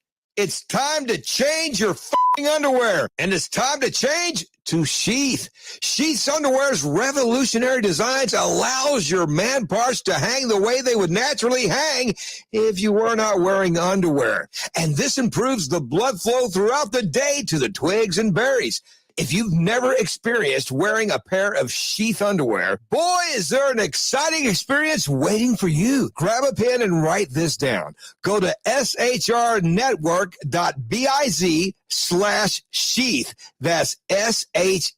Speaker 5: It's time to change your f***ing underwear, and it's time to change to Sheath. Sheath's underwear's revolutionary designs allows your man parts to hang the way they would naturally hang if you were not wearing underwear. And this improves the blood flow throughout the day to the twigs and berries. If you've never experienced wearing a pair of Sheath underwear, boy, is there an exciting experience waiting for you. Grab a pen and write this down. Go to shrnetwork.biz/sheath. That's SHEATH.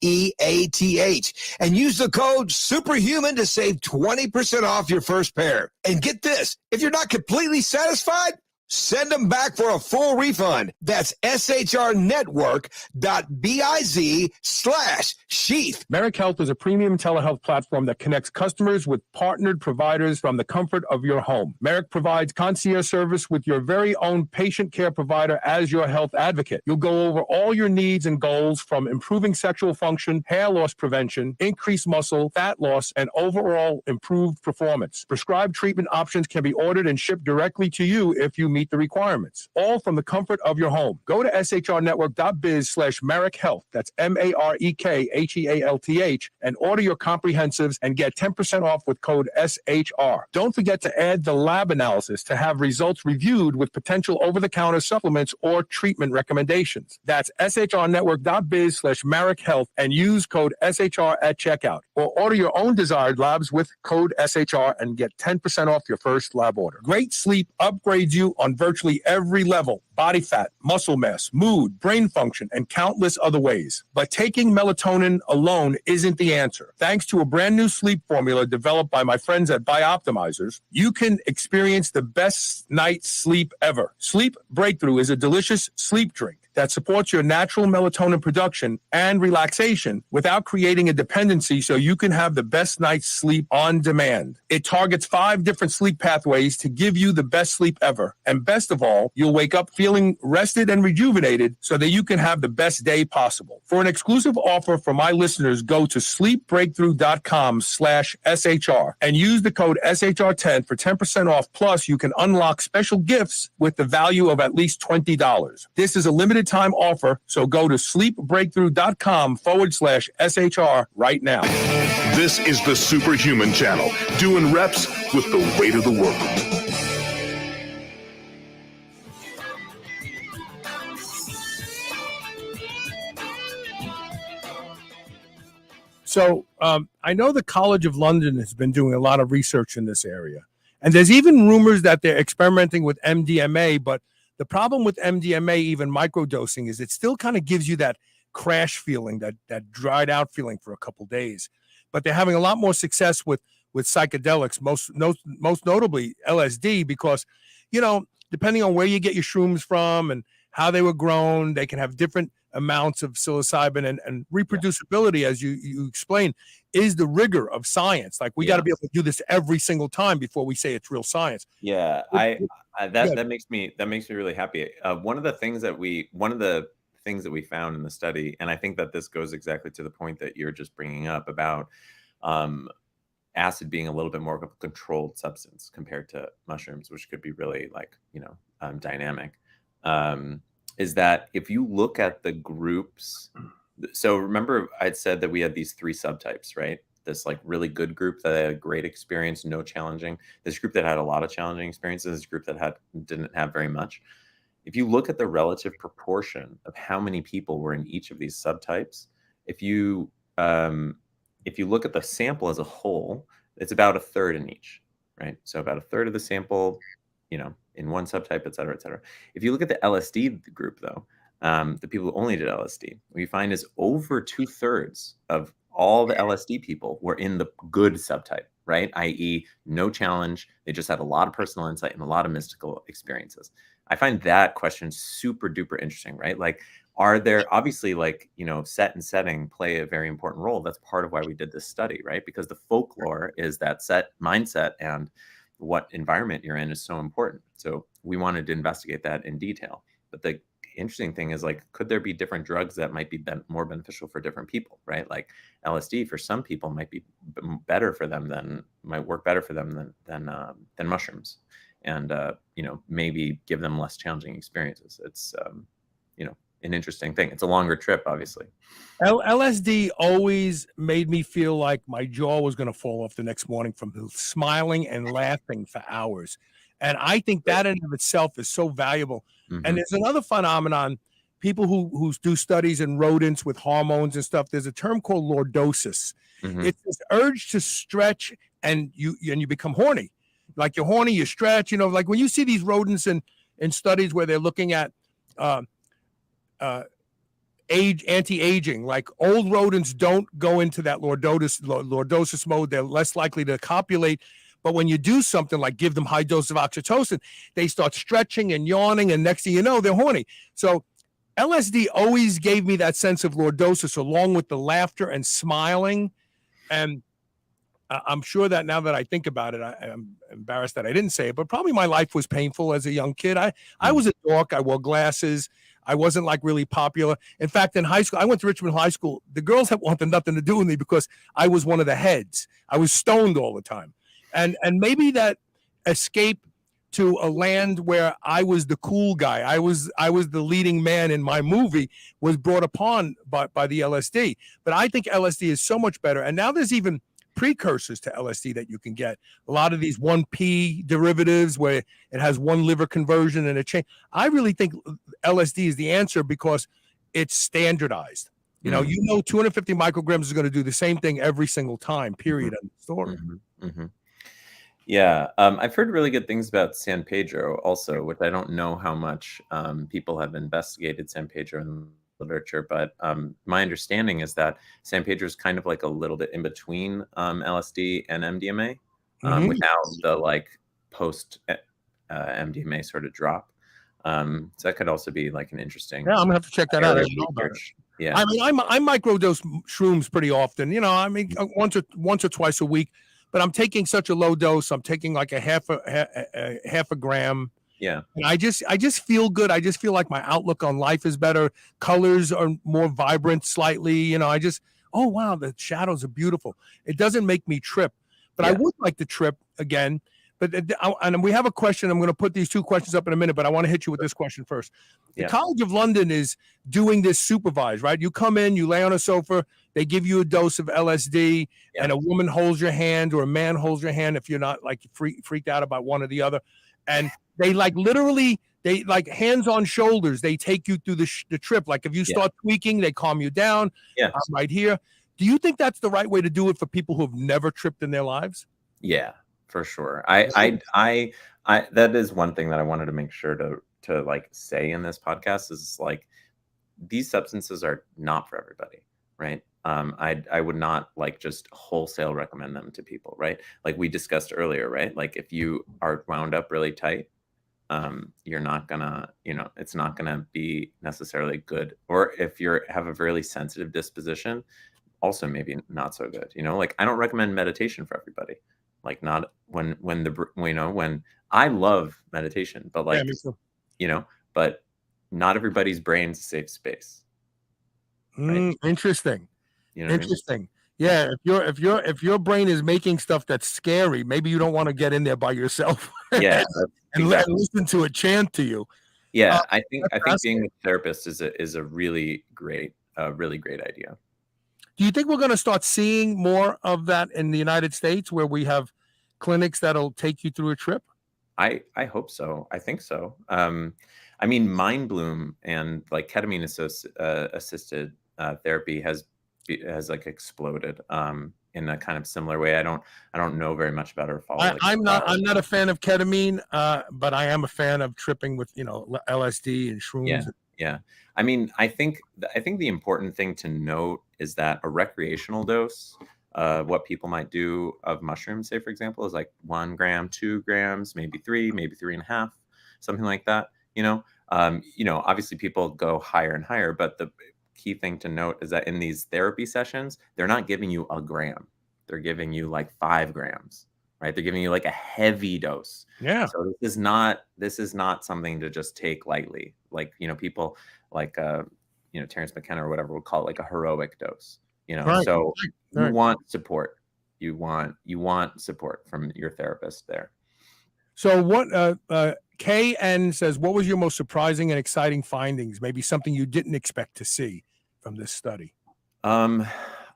Speaker 5: And use the code SUPERHUMAN to save 20% off your first pair. And get this, if you're not completely satisfied, send them back for a full refund. That's shrnetwork.biz/sheath.
Speaker 2: Merrick Health is a premium telehealth platform that connects customers with partnered providers from the comfort of your home. Merrick provides concierge service with your very own patient care provider as your health advocate. You'll go over all your needs and goals, from improving sexual function, hair loss prevention, increased muscle, fat loss, and overall improved performance. Prescribed treatment options can be ordered and shipped directly to you if you meet the requirements, all from the comfort of your home. Go to shrnetwork.biz/Merrick Health. That's MAREKHEALTH, and order your comprehensives and get 10% off with code SHR. Don't forget to add the lab analysis to have results reviewed with potential over-the-counter supplements or treatment recommendations. That's shrnetwork.biz/Merrick Health and use code SHR at checkout, or order your own desired labs with code SHR and get 10% off your first lab order. Great sleep upgrades you on virtually every level: body fat, muscle mass, mood, brain function, and countless other ways. But taking melatonin alone isn't the answer. Thanks to a brand new sleep formula developed by my friends at Bioptimizers, you can experience the best night's sleep ever. Sleep Breakthrough is a delicious sleep drink that supports your natural melatonin production and relaxation without creating a dependency, so you can have the best night's sleep on demand. It targets 5 different sleep pathways to give you the best sleep ever. And best of all, you'll wake up feeling rested and rejuvenated so that you can have the best day possible. For an exclusive offer for my listeners, go to sleepbreakthrough.com/SHR and use the code SHR10 for 10% off. Plus, you can unlock special gifts with the value of at least $20. This is a limited time offer, so go to sleepbreakthrough.com/SHR right now.
Speaker 1: This is the Superhuman Channel, doing reps with the weight of the world.
Speaker 2: So I know the College of London has been doing a lot of research in this area. And there's even rumors that they're experimenting with MDMA, but the problem with MDMA, even microdosing, is it still kind of gives you that crash feeling, that dried out feeling for a couple days. But they're having a lot more success with psychedelics, most notably LSD, because, you know, depending on where you get your shrooms from and how they were grown, they can have different amounts of psilocybin, and reproducibility, as you explained, is the rigor of science. Like, we got to be able to do this every single time before we say it's real science.
Speaker 3: Yeah, that makes me really happy. One of the things that we found in the study, and I think that this goes exactly to the point that you're just bringing up about acid being a little bit more of a controlled substance compared to mushrooms, which could be really, like, dynamic, is that if you look at the groups, so remember I'd said that we had these 3 subtypes, right? This, like, really good group that had a great experience, no challenging, this group that had a lot of challenging experiences, this group that didn't have very much. If you look at the relative proportion of how many people were in each of these subtypes, if you look at the sample as a whole, it's about a third in each, right? So about a third of the sample, in one subtype, et cetera, et cetera. If you look at the LSD group, though, the people who only did LSD, what you find is over 2/3 of all the LSD people were in the good subtype, right? i.e., no challenge. They just had a lot of personal insight and a lot of mystical experiences. I find that question super duper interesting, right? Like, are there, obviously, like, set and setting play a very important role. That's part of why we did this study, right? Because the folklore is that set mindset and what environment you're in is so important. So we wanted to investigate that in detail. But the interesting thing is, like, could there be different drugs that might be more beneficial for different people, right? Like LSD for some people might be better for them might work better for them than mushrooms. and maybe give them less challenging experiences. It's an interesting thing. It's a longer trip, obviously.
Speaker 2: LSD always made me feel like my jaw was going to fall off the next morning from smiling and laughing for hours. And I think that in of itself is so valuable. And there's another phenomenon, people who do studies in rodents with hormones and stuff. There's a term called lordosis. It's this urge to stretch and you become horny. Like you're horny, you stretch, like when you see these rodents in studies where they're looking at anti-aging, like old rodents don't go into that lordosis mode. They're less likely to copulate. But when you do something like give them high dose of oxytocin, they start stretching and yawning, and next thing you know, they're horny. So LSD always gave me that sense of lordosis along with the laughter and smiling. And I'm sure that now that I think about it, I'm embarrassed that I didn't say it, but probably my life was painful as a young kid. I was a dork. I wore glasses. I wasn't like really popular. In fact, in high school, I went to Richmond High School. The girls wanted nothing to do with me because I was one of the heads. I was stoned all the time. And maybe that escape to a land where I was the cool guy, I was the leading man in my movie, was brought upon by the LSD. But I think LSD is so much better. And now there's even precursors to LSD that you can get. A lot of these 1P derivatives where it has one liver conversion and a change. I really think LSD is the answer because it's standardized. 250 micrograms is going to do the same thing every single time, period. End of story.
Speaker 3: Yeah. I've heard really good things about San Pedro also, which I don't know how much people have investigated San Pedro in literature, but my understanding is that San Pedro is kind of like a little bit in between LSD and MDMA without the like post MDMA sort of drop. So that could also be like an interesting.
Speaker 2: Yeah, I'm gonna have to check that out. I didn't know about it.
Speaker 3: Yeah,
Speaker 2: I mean, I microdose shrooms pretty often. I mean, once or twice a week. But I'm taking such a low dose. I'm taking like a half a gram.
Speaker 3: Yeah.
Speaker 2: And I just feel good. I just feel like my outlook on life is better. Colors are more vibrant slightly. Oh, wow, the shadows are beautiful. It doesn't make me trip. But I would like to trip again. And we have a question. I'm going to put these two questions up in a minute, but I want to hit you with this question first. The College of London is doing this supervised, right? You come in, you lay on a sofa, they give you a dose of LSD, and a woman holds your hand or a man holds your hand if you're not like freaked out about one or the other. And they like literally, they like hands on shoulders. They take you through the trip. Like if you start tweaking, they calm you down.
Speaker 3: Yeah.
Speaker 2: I'm right here. Do you think that's the right way to do it for people who have never tripped in their lives?
Speaker 3: Yeah, for sure. I that is one thing that I wanted to make sure to like say in this podcast is like these substances are not for everybody, right? I would not like just wholesale recommend them to people, right? Like we discussed earlier, right? Like if you are wound up really tight, you're not gonna, it's not gonna be necessarily good. Or if you have a really sensitive disposition, also maybe not so good. Like I don't recommend meditation for everybody. Like not when I love meditation, but like, but not everybody's brain's a safe space. Right?
Speaker 2: Interesting. Interesting.
Speaker 3: I mean?
Speaker 2: Yeah. If your brain is making stuff that's scary, maybe you don't want to get in there by yourself.
Speaker 3: Yeah.
Speaker 2: and listen to it chant to you.
Speaker 3: Yeah. I think being a therapist is a really great idea.
Speaker 2: Do you think we're going to start seeing more of that in the United States where we have clinics that'll take you through a trip?
Speaker 3: I hope so. I think so. I mean, Mind Bloom and like ketamine assisted therapy has like exploded in a kind of similar way. I don't know very much about it or follow.
Speaker 2: I'm not a fan of ketamine, but I am a fan of tripping with LSD and shrooms.
Speaker 3: Yeah. I mean, I think the important thing to note is that a recreational dose, what people might do of mushrooms, say for example, is like 1 gram, 2 grams, maybe 3, maybe 3.5, something like that. Obviously people go higher and higher, but the key thing to note is that in these therapy sessions, they're not giving you 1 gram. They're giving you like 5 grams, right? They're giving you like a heavy dose.
Speaker 2: Yeah.
Speaker 3: So this is not something to just take lightly. Like, people like, Terrence McKenna or whatever would call it like a heroic dose,
Speaker 2: Right.
Speaker 3: So
Speaker 2: Right.
Speaker 3: you want support. You want support from your therapist there.
Speaker 2: So what KN says, what was your most surprising and exciting findings? Maybe something you didn't expect to see from this study.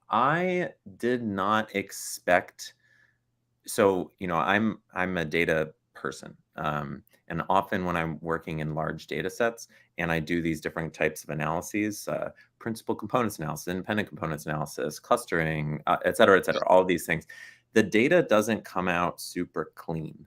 Speaker 3: I did not expect. So, I'm a data person. And often when I'm working in large data sets and I do these different types of analyses, principal components analysis, independent components analysis, clustering, et cetera, all these things, the data doesn't come out super clean,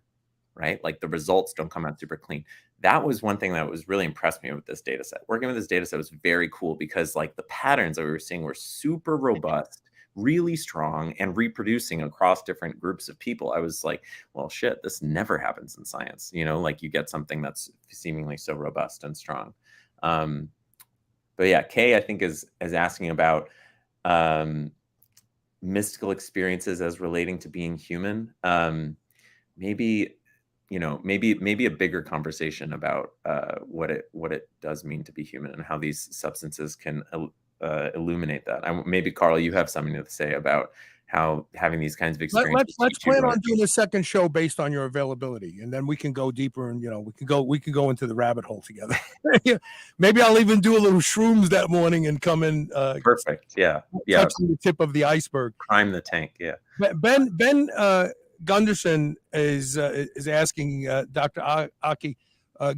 Speaker 3: right? Like the results don't come out super clean. That was one thing that was really impressed me with this data set. Working with this data set was very cool because like the patterns that we were seeing were super robust, really strong, and reproducing across different groups of people. I was like, well, shit, this never happens in science. Like you get something that's seemingly so robust and strong. But yeah, Kay, I think is asking about mystical experiences as relating to being human. Maybe maybe a bigger conversation about what it does mean to be human and how these substances can illuminate that. Maybe Carl, you have something to say about how having these kinds of experiences.
Speaker 2: Let's plan on doing a second show based on your availability, and then we can go deeper, and we can go into the rabbit hole together. Maybe I'll even do a little shrooms that morning and come in.
Speaker 3: Perfect. Yeah.
Speaker 2: Touching the tip of the iceberg.
Speaker 3: Prime the tank. Yeah.
Speaker 2: Ben Gunderson is asking Dr. Aki,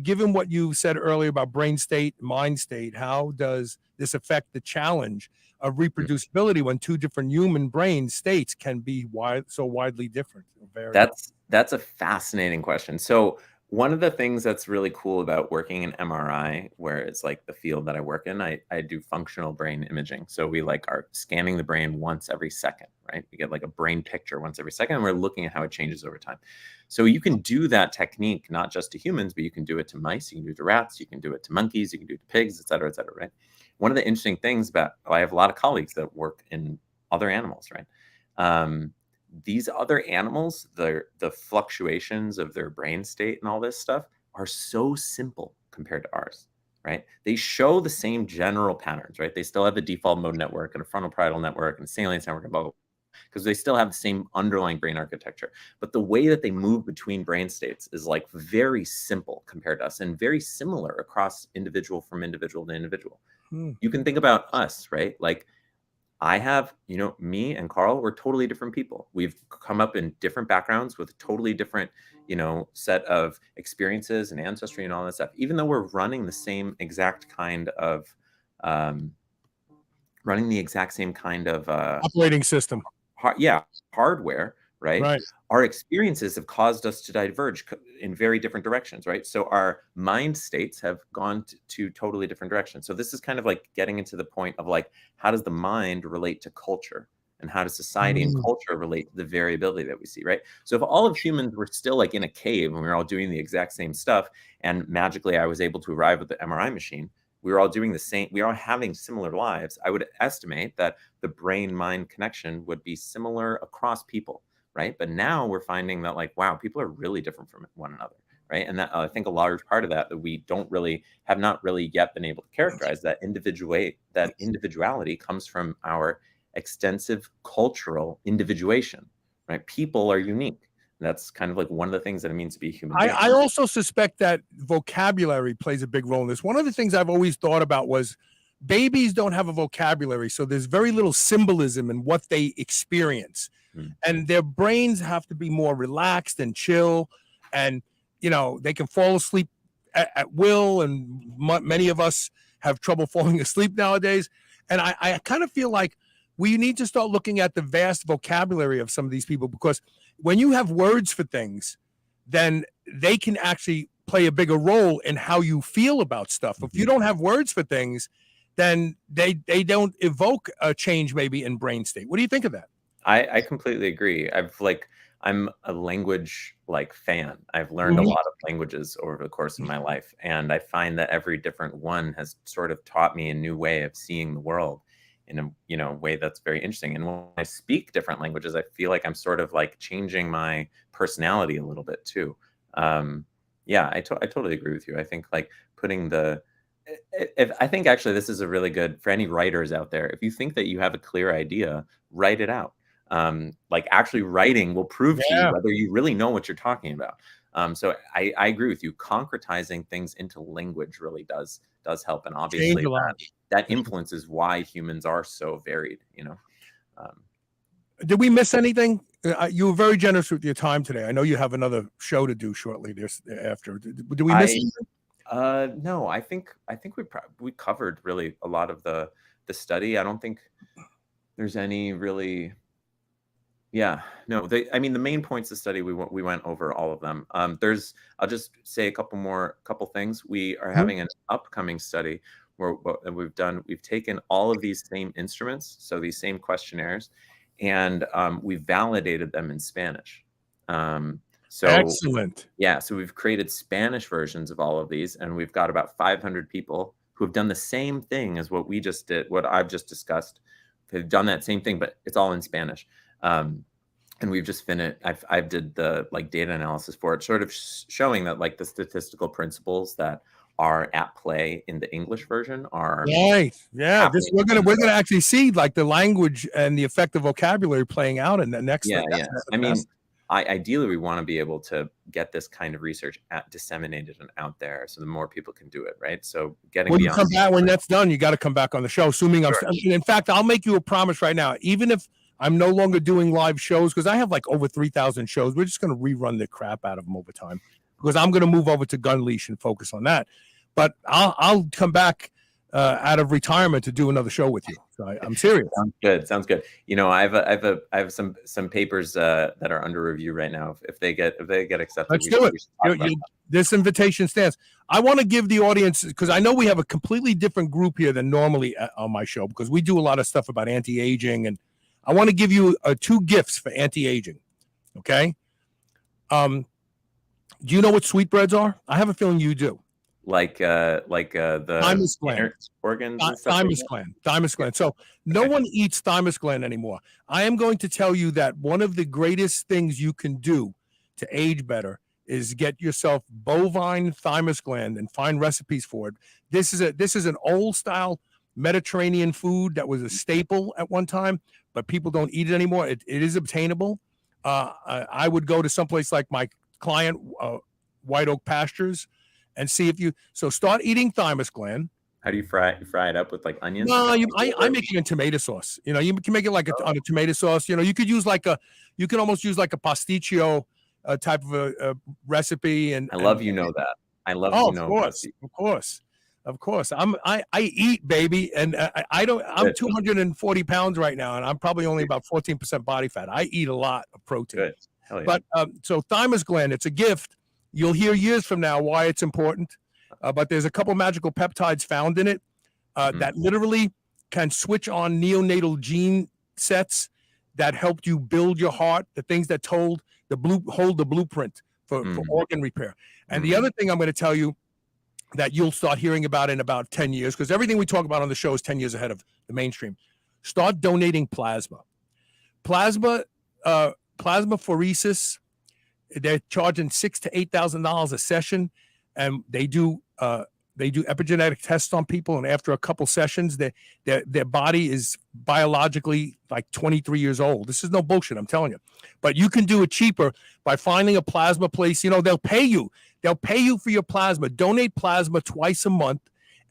Speaker 2: given what you said earlier about brain state, mind state, how does this affect the challenge of reproducibility when two different human brain states can be so widely different?
Speaker 3: That's a fascinating question. So one of the things that's really cool about working in MRI, where it's like the field that I work in, I do functional brain imaging. So we are scanning the brain once every second, right? We get like a brain picture once every second, and we're looking at how it changes over time. So you can do that technique, not just to humans, but you can do it to mice, you can do it to rats, you can do it to monkeys, you can do it to pigs, et cetera, right? One of the interesting things I have a lot of colleagues that work in other animals, right? These other animals, the fluctuations of their brain state and all this stuff are so simple compared to ours, right? They show the same general patterns, right? They still have a default mode network and a frontal parietal network and a salience network and blah, blah, blah, because they still have the same underlying brain architecture. But the way that they move between brain states is like very simple compared to us and very similar across individual to individual. You can think about us, right? Like I have, me and Carl, we're totally different people. We've come up in different backgrounds with totally different, set of experiences and ancestry and all that stuff. Even though we're running the same exact kind of,
Speaker 2: operating system.
Speaker 3: Hardware, right? Our experiences have caused us to diverge in very different directions, right? So our mind states have gone to totally different directions. So this is kind of like getting into the point of like, how does the mind relate to culture? And how does society and culture relate to the variability that we see, right? So if all of humans were still like in a cave and we were all doing the exact same stuff, and magically I was able to arrive at the MRI machine, we were all doing the same, we are having similar lives, I would estimate that the brain-mind connection would be similar across people. Right. But now we're finding that like, wow, people are really different from one another. Right. And that I think a large part of that we have not really yet been able to characterize that individuality comes from our extensive cultural individuation. Right. People are unique. And that's kind of like one of the things that it means to be a human being.
Speaker 2: I also suspect that vocabulary plays a big role in this. One of the things I've always thought about was babies don't have a vocabulary. So there's very little symbolism in what they experience. And their brains have to be more relaxed and chill, and they can fall asleep at will, and many of us have trouble falling asleep nowadays. And I kind of feel like we need to start looking at the vast vocabulary of some of these people, because when you have words for things, then they can actually play a bigger role in how you feel about stuff. If you don't have words for things, then they don't evoke a change maybe in brain state. What do you think of that?
Speaker 3: I completely agree. I'm a language fan. I've learned a lot of languages over the course of my life, and I find that every different one has sort of taught me a new way of seeing the world in a way that's very interesting. And when I speak different languages, I feel like I'm sort of like changing my personality a little bit too. I totally agree with you. I think like putting I think actually this is a really good for any writers out there. If you think that you have a clear idea, write it out. Actually writing will prove to you whether you really know what you're talking about. So I agree with you. Concretizing things into language really does help, and
Speaker 2: Change
Speaker 3: obviously
Speaker 2: a lot.
Speaker 3: that influences why humans are so varied. Um,
Speaker 2: Did we miss anything? You were very generous with your time today. I know you have another show to do shortly after. Did we miss anything?
Speaker 3: No, I think we covered really a lot of the study. I don't think there's any really. Yeah, no, I mean, the main points of the study, we went over all of them. I'll just say a couple things. We are having an upcoming study where what we've taken all of these same instruments, so these same questionnaires, and we validated them in Spanish. So
Speaker 2: Excellent.
Speaker 3: yeah, so we've created Spanish versions of all of these, and we've got about 500 people who have done the same thing as what we just did, what I've just discussed. They've done that same thing, but it's all in Spanish. And we've just finished. I've did the data analysis for it, sort of showing that the statistical principles that are at play in the English version are
Speaker 2: right. Yeah, we're gonna actually see the language and the effect of vocabulary playing out in the next.
Speaker 3: Yeah, yeah. I mean, ideally, we want to be able to get this kind of research disseminated and out there, so the more people can do it, right? So getting
Speaker 2: when you come back, when that's done, you got to come back on the show. Assuming
Speaker 3: Sure.
Speaker 2: in fact, I'll make you a promise right now. Even if I'm no longer doing live shows, because I have over 3,000 shows, we're just going to rerun the crap out of them over time, because I'm going to move over to Gun Leash and focus on that. But I'll come back out of retirement to do another show with you. So I'm serious.
Speaker 3: Sounds good. I have some papers that are under review right now. If they get accepted,
Speaker 2: let's do it. This invitation stands. I want to give the audience, because I know we have a completely different group here than normally on my show, because we do a lot of stuff about anti-aging, and I want to give you 2 gifts for anti-aging. Okay. Do you know what sweetbreads are? I have a feeling you do.
Speaker 3: The
Speaker 2: thymus gland
Speaker 3: organs.
Speaker 2: Thymus gland. So no one eats thymus gland anymore. I am going to tell you that one of the greatest things you can do to age better is get yourself bovine thymus gland and find recipes for it. This is an old style Mediterranean food that was a staple at one time, but people don't eat it anymore. It is obtainable. I would go to someplace like my client, White Oak Pastures, and see if you. So start eating thymus gland.
Speaker 3: How do you fry it up with onions?
Speaker 2: No, I make it in tomato sauce. You can make it on a tomato sauce. You could use you can almost use a pasticcio type of a recipe. And
Speaker 3: I love that. I love
Speaker 2: Of course. I eat, baby, and I don't. I'm 240 pounds right now, and I'm probably only about 14% body fat. I eat a lot of protein.
Speaker 3: Good. Hell yeah.
Speaker 2: But so thymus gland, it's a gift. You'll hear years from now why it's important. But there's a couple magical peptides found in it that literally can switch on neonatal gene sets that helped you build your heart, the things that hold the blueprint for organ repair. And the other thing I'm going to tell you that you'll start hearing about in about 10 years, because everything we talk about on the show is 10 years ahead of the mainstream. Start donating plasma. Plasmapheresis, they're charging $6,000 to $8,000 a session, and they do epigenetic tests on people, and after a couple sessions, their body is biologically 23 years old. This is no bullshit, I'm telling you. But you can do it cheaper by finding a plasma place. They'll pay you. They'll pay you for your plasma. Donate plasma twice a month,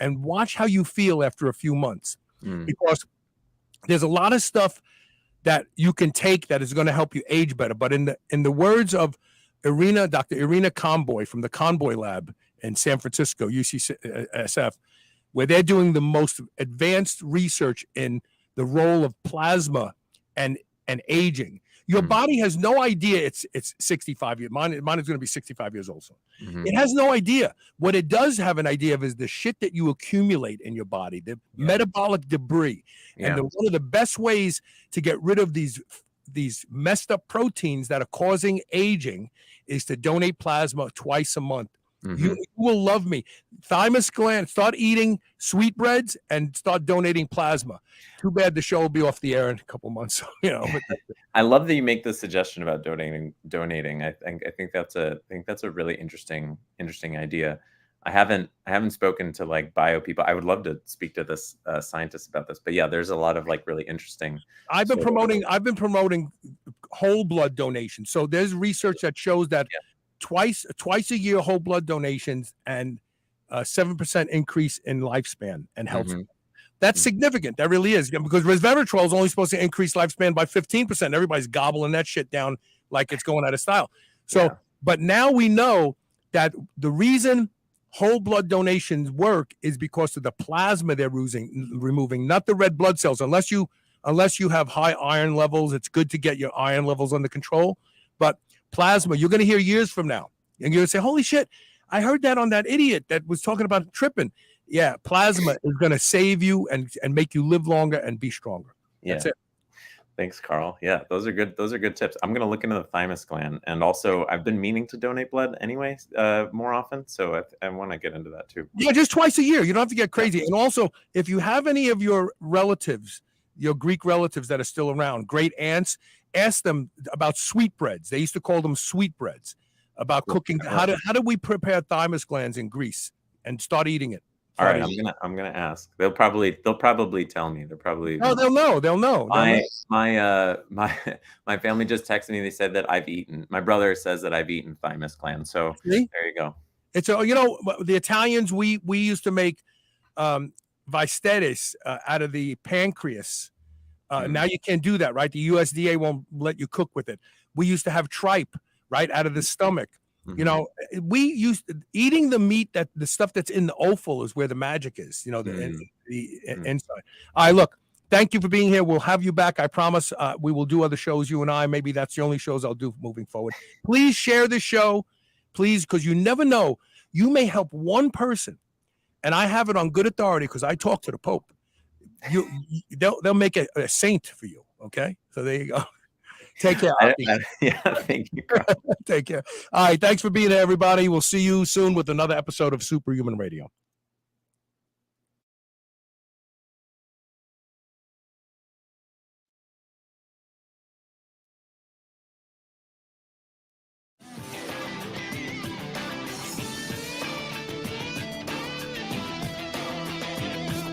Speaker 2: and watch how you feel after a few months. Because there's a lot of stuff that you can take that is going to help you age better. But in the words of Dr. Irina Conboy from the Conboy Lab in San Francisco, UCSF, where they're doing the most advanced research in the role of plasma and aging. Your body has no idea it's 65 years. Mine is going to be 65 years old. So it has no idea. What it does have an idea of is the shit that you accumulate in your body, the metabolic debris. And one of the best ways to get rid of these messed up proteins that are causing aging is to donate plasma twice a month. You will love me. Thymus gland, start eating sweetbreads and start donating plasma. Too bad the show will be off the air in a couple months.
Speaker 3: I love that you make the suggestion about donating. I think that's a really interesting idea. I haven't spoken to bio people. I would love to speak to this scientist about this. But yeah, there's a lot of really interesting.
Speaker 2: I've been promoting whole blood donation. So there's research that shows that twice a year whole blood donations and 7% increase in lifespan and health.
Speaker 3: Mhm.
Speaker 2: That's significant. That really is, because resveratrol is only supposed to increase lifespan by 15%. Everybody's gobbling that shit down like it's going out of style. So,
Speaker 3: Yeah.
Speaker 2: but now we know that the reason whole blood donations work is because of the plasma they're removing, not the red blood cells. Unless you have high iron levels, it's good to get your iron levels under control. But plasma, you're going to hear years from now, and you're going to say, "Holy shit, I heard that on that idiot that was talking about tripping." Yeah, plasma is going to save you and make you live longer and be stronger. That's it.
Speaker 3: Thanks, Carl. Yeah, those are good tips. I'm going to look into the thymus gland, and also I've been meaning to donate blood anyway, more often, so I want to get into that too.
Speaker 2: Yeah, just twice a year. You don't have to get crazy. And also, if you have any of your relatives, your Greek relatives that are still around, great aunts, ask them about sweetbreads. They used to call them sweetbreads. About cooking. How do we prepare thymus glands in Greece, and start eating it?
Speaker 3: All right, I'm gonna ask. They'll probably tell me. They're probably
Speaker 2: they'll know.
Speaker 3: My family just texted me. They said that I've eaten. My brother says that I've eaten thymus gland. So
Speaker 2: See?
Speaker 3: There you go.
Speaker 2: It's the Italians, we used to make vistedes out of the pancreas. Now you can't do that, right? The USDA won't let you cook with it. We used to have tripe right out of the stomach.
Speaker 3: Mm-hmm.
Speaker 2: We used eating the meat, that the stuff that's in the offal is where the magic is, the inside. All right, look, thank you for being here. We'll have you back. I promise we will do other shows, you and I. Maybe that's the only shows I'll do moving forward. Please share the show, please, because you never know. You may help one person, and I have it on good authority because I talked to the Pope. They'll make a saint for you, okay? So there you go. Take care.
Speaker 3: Thank you, Carl.
Speaker 2: Take care. All right. Thanks for being here, everybody. We'll see you soon with another episode of Superhuman Radio.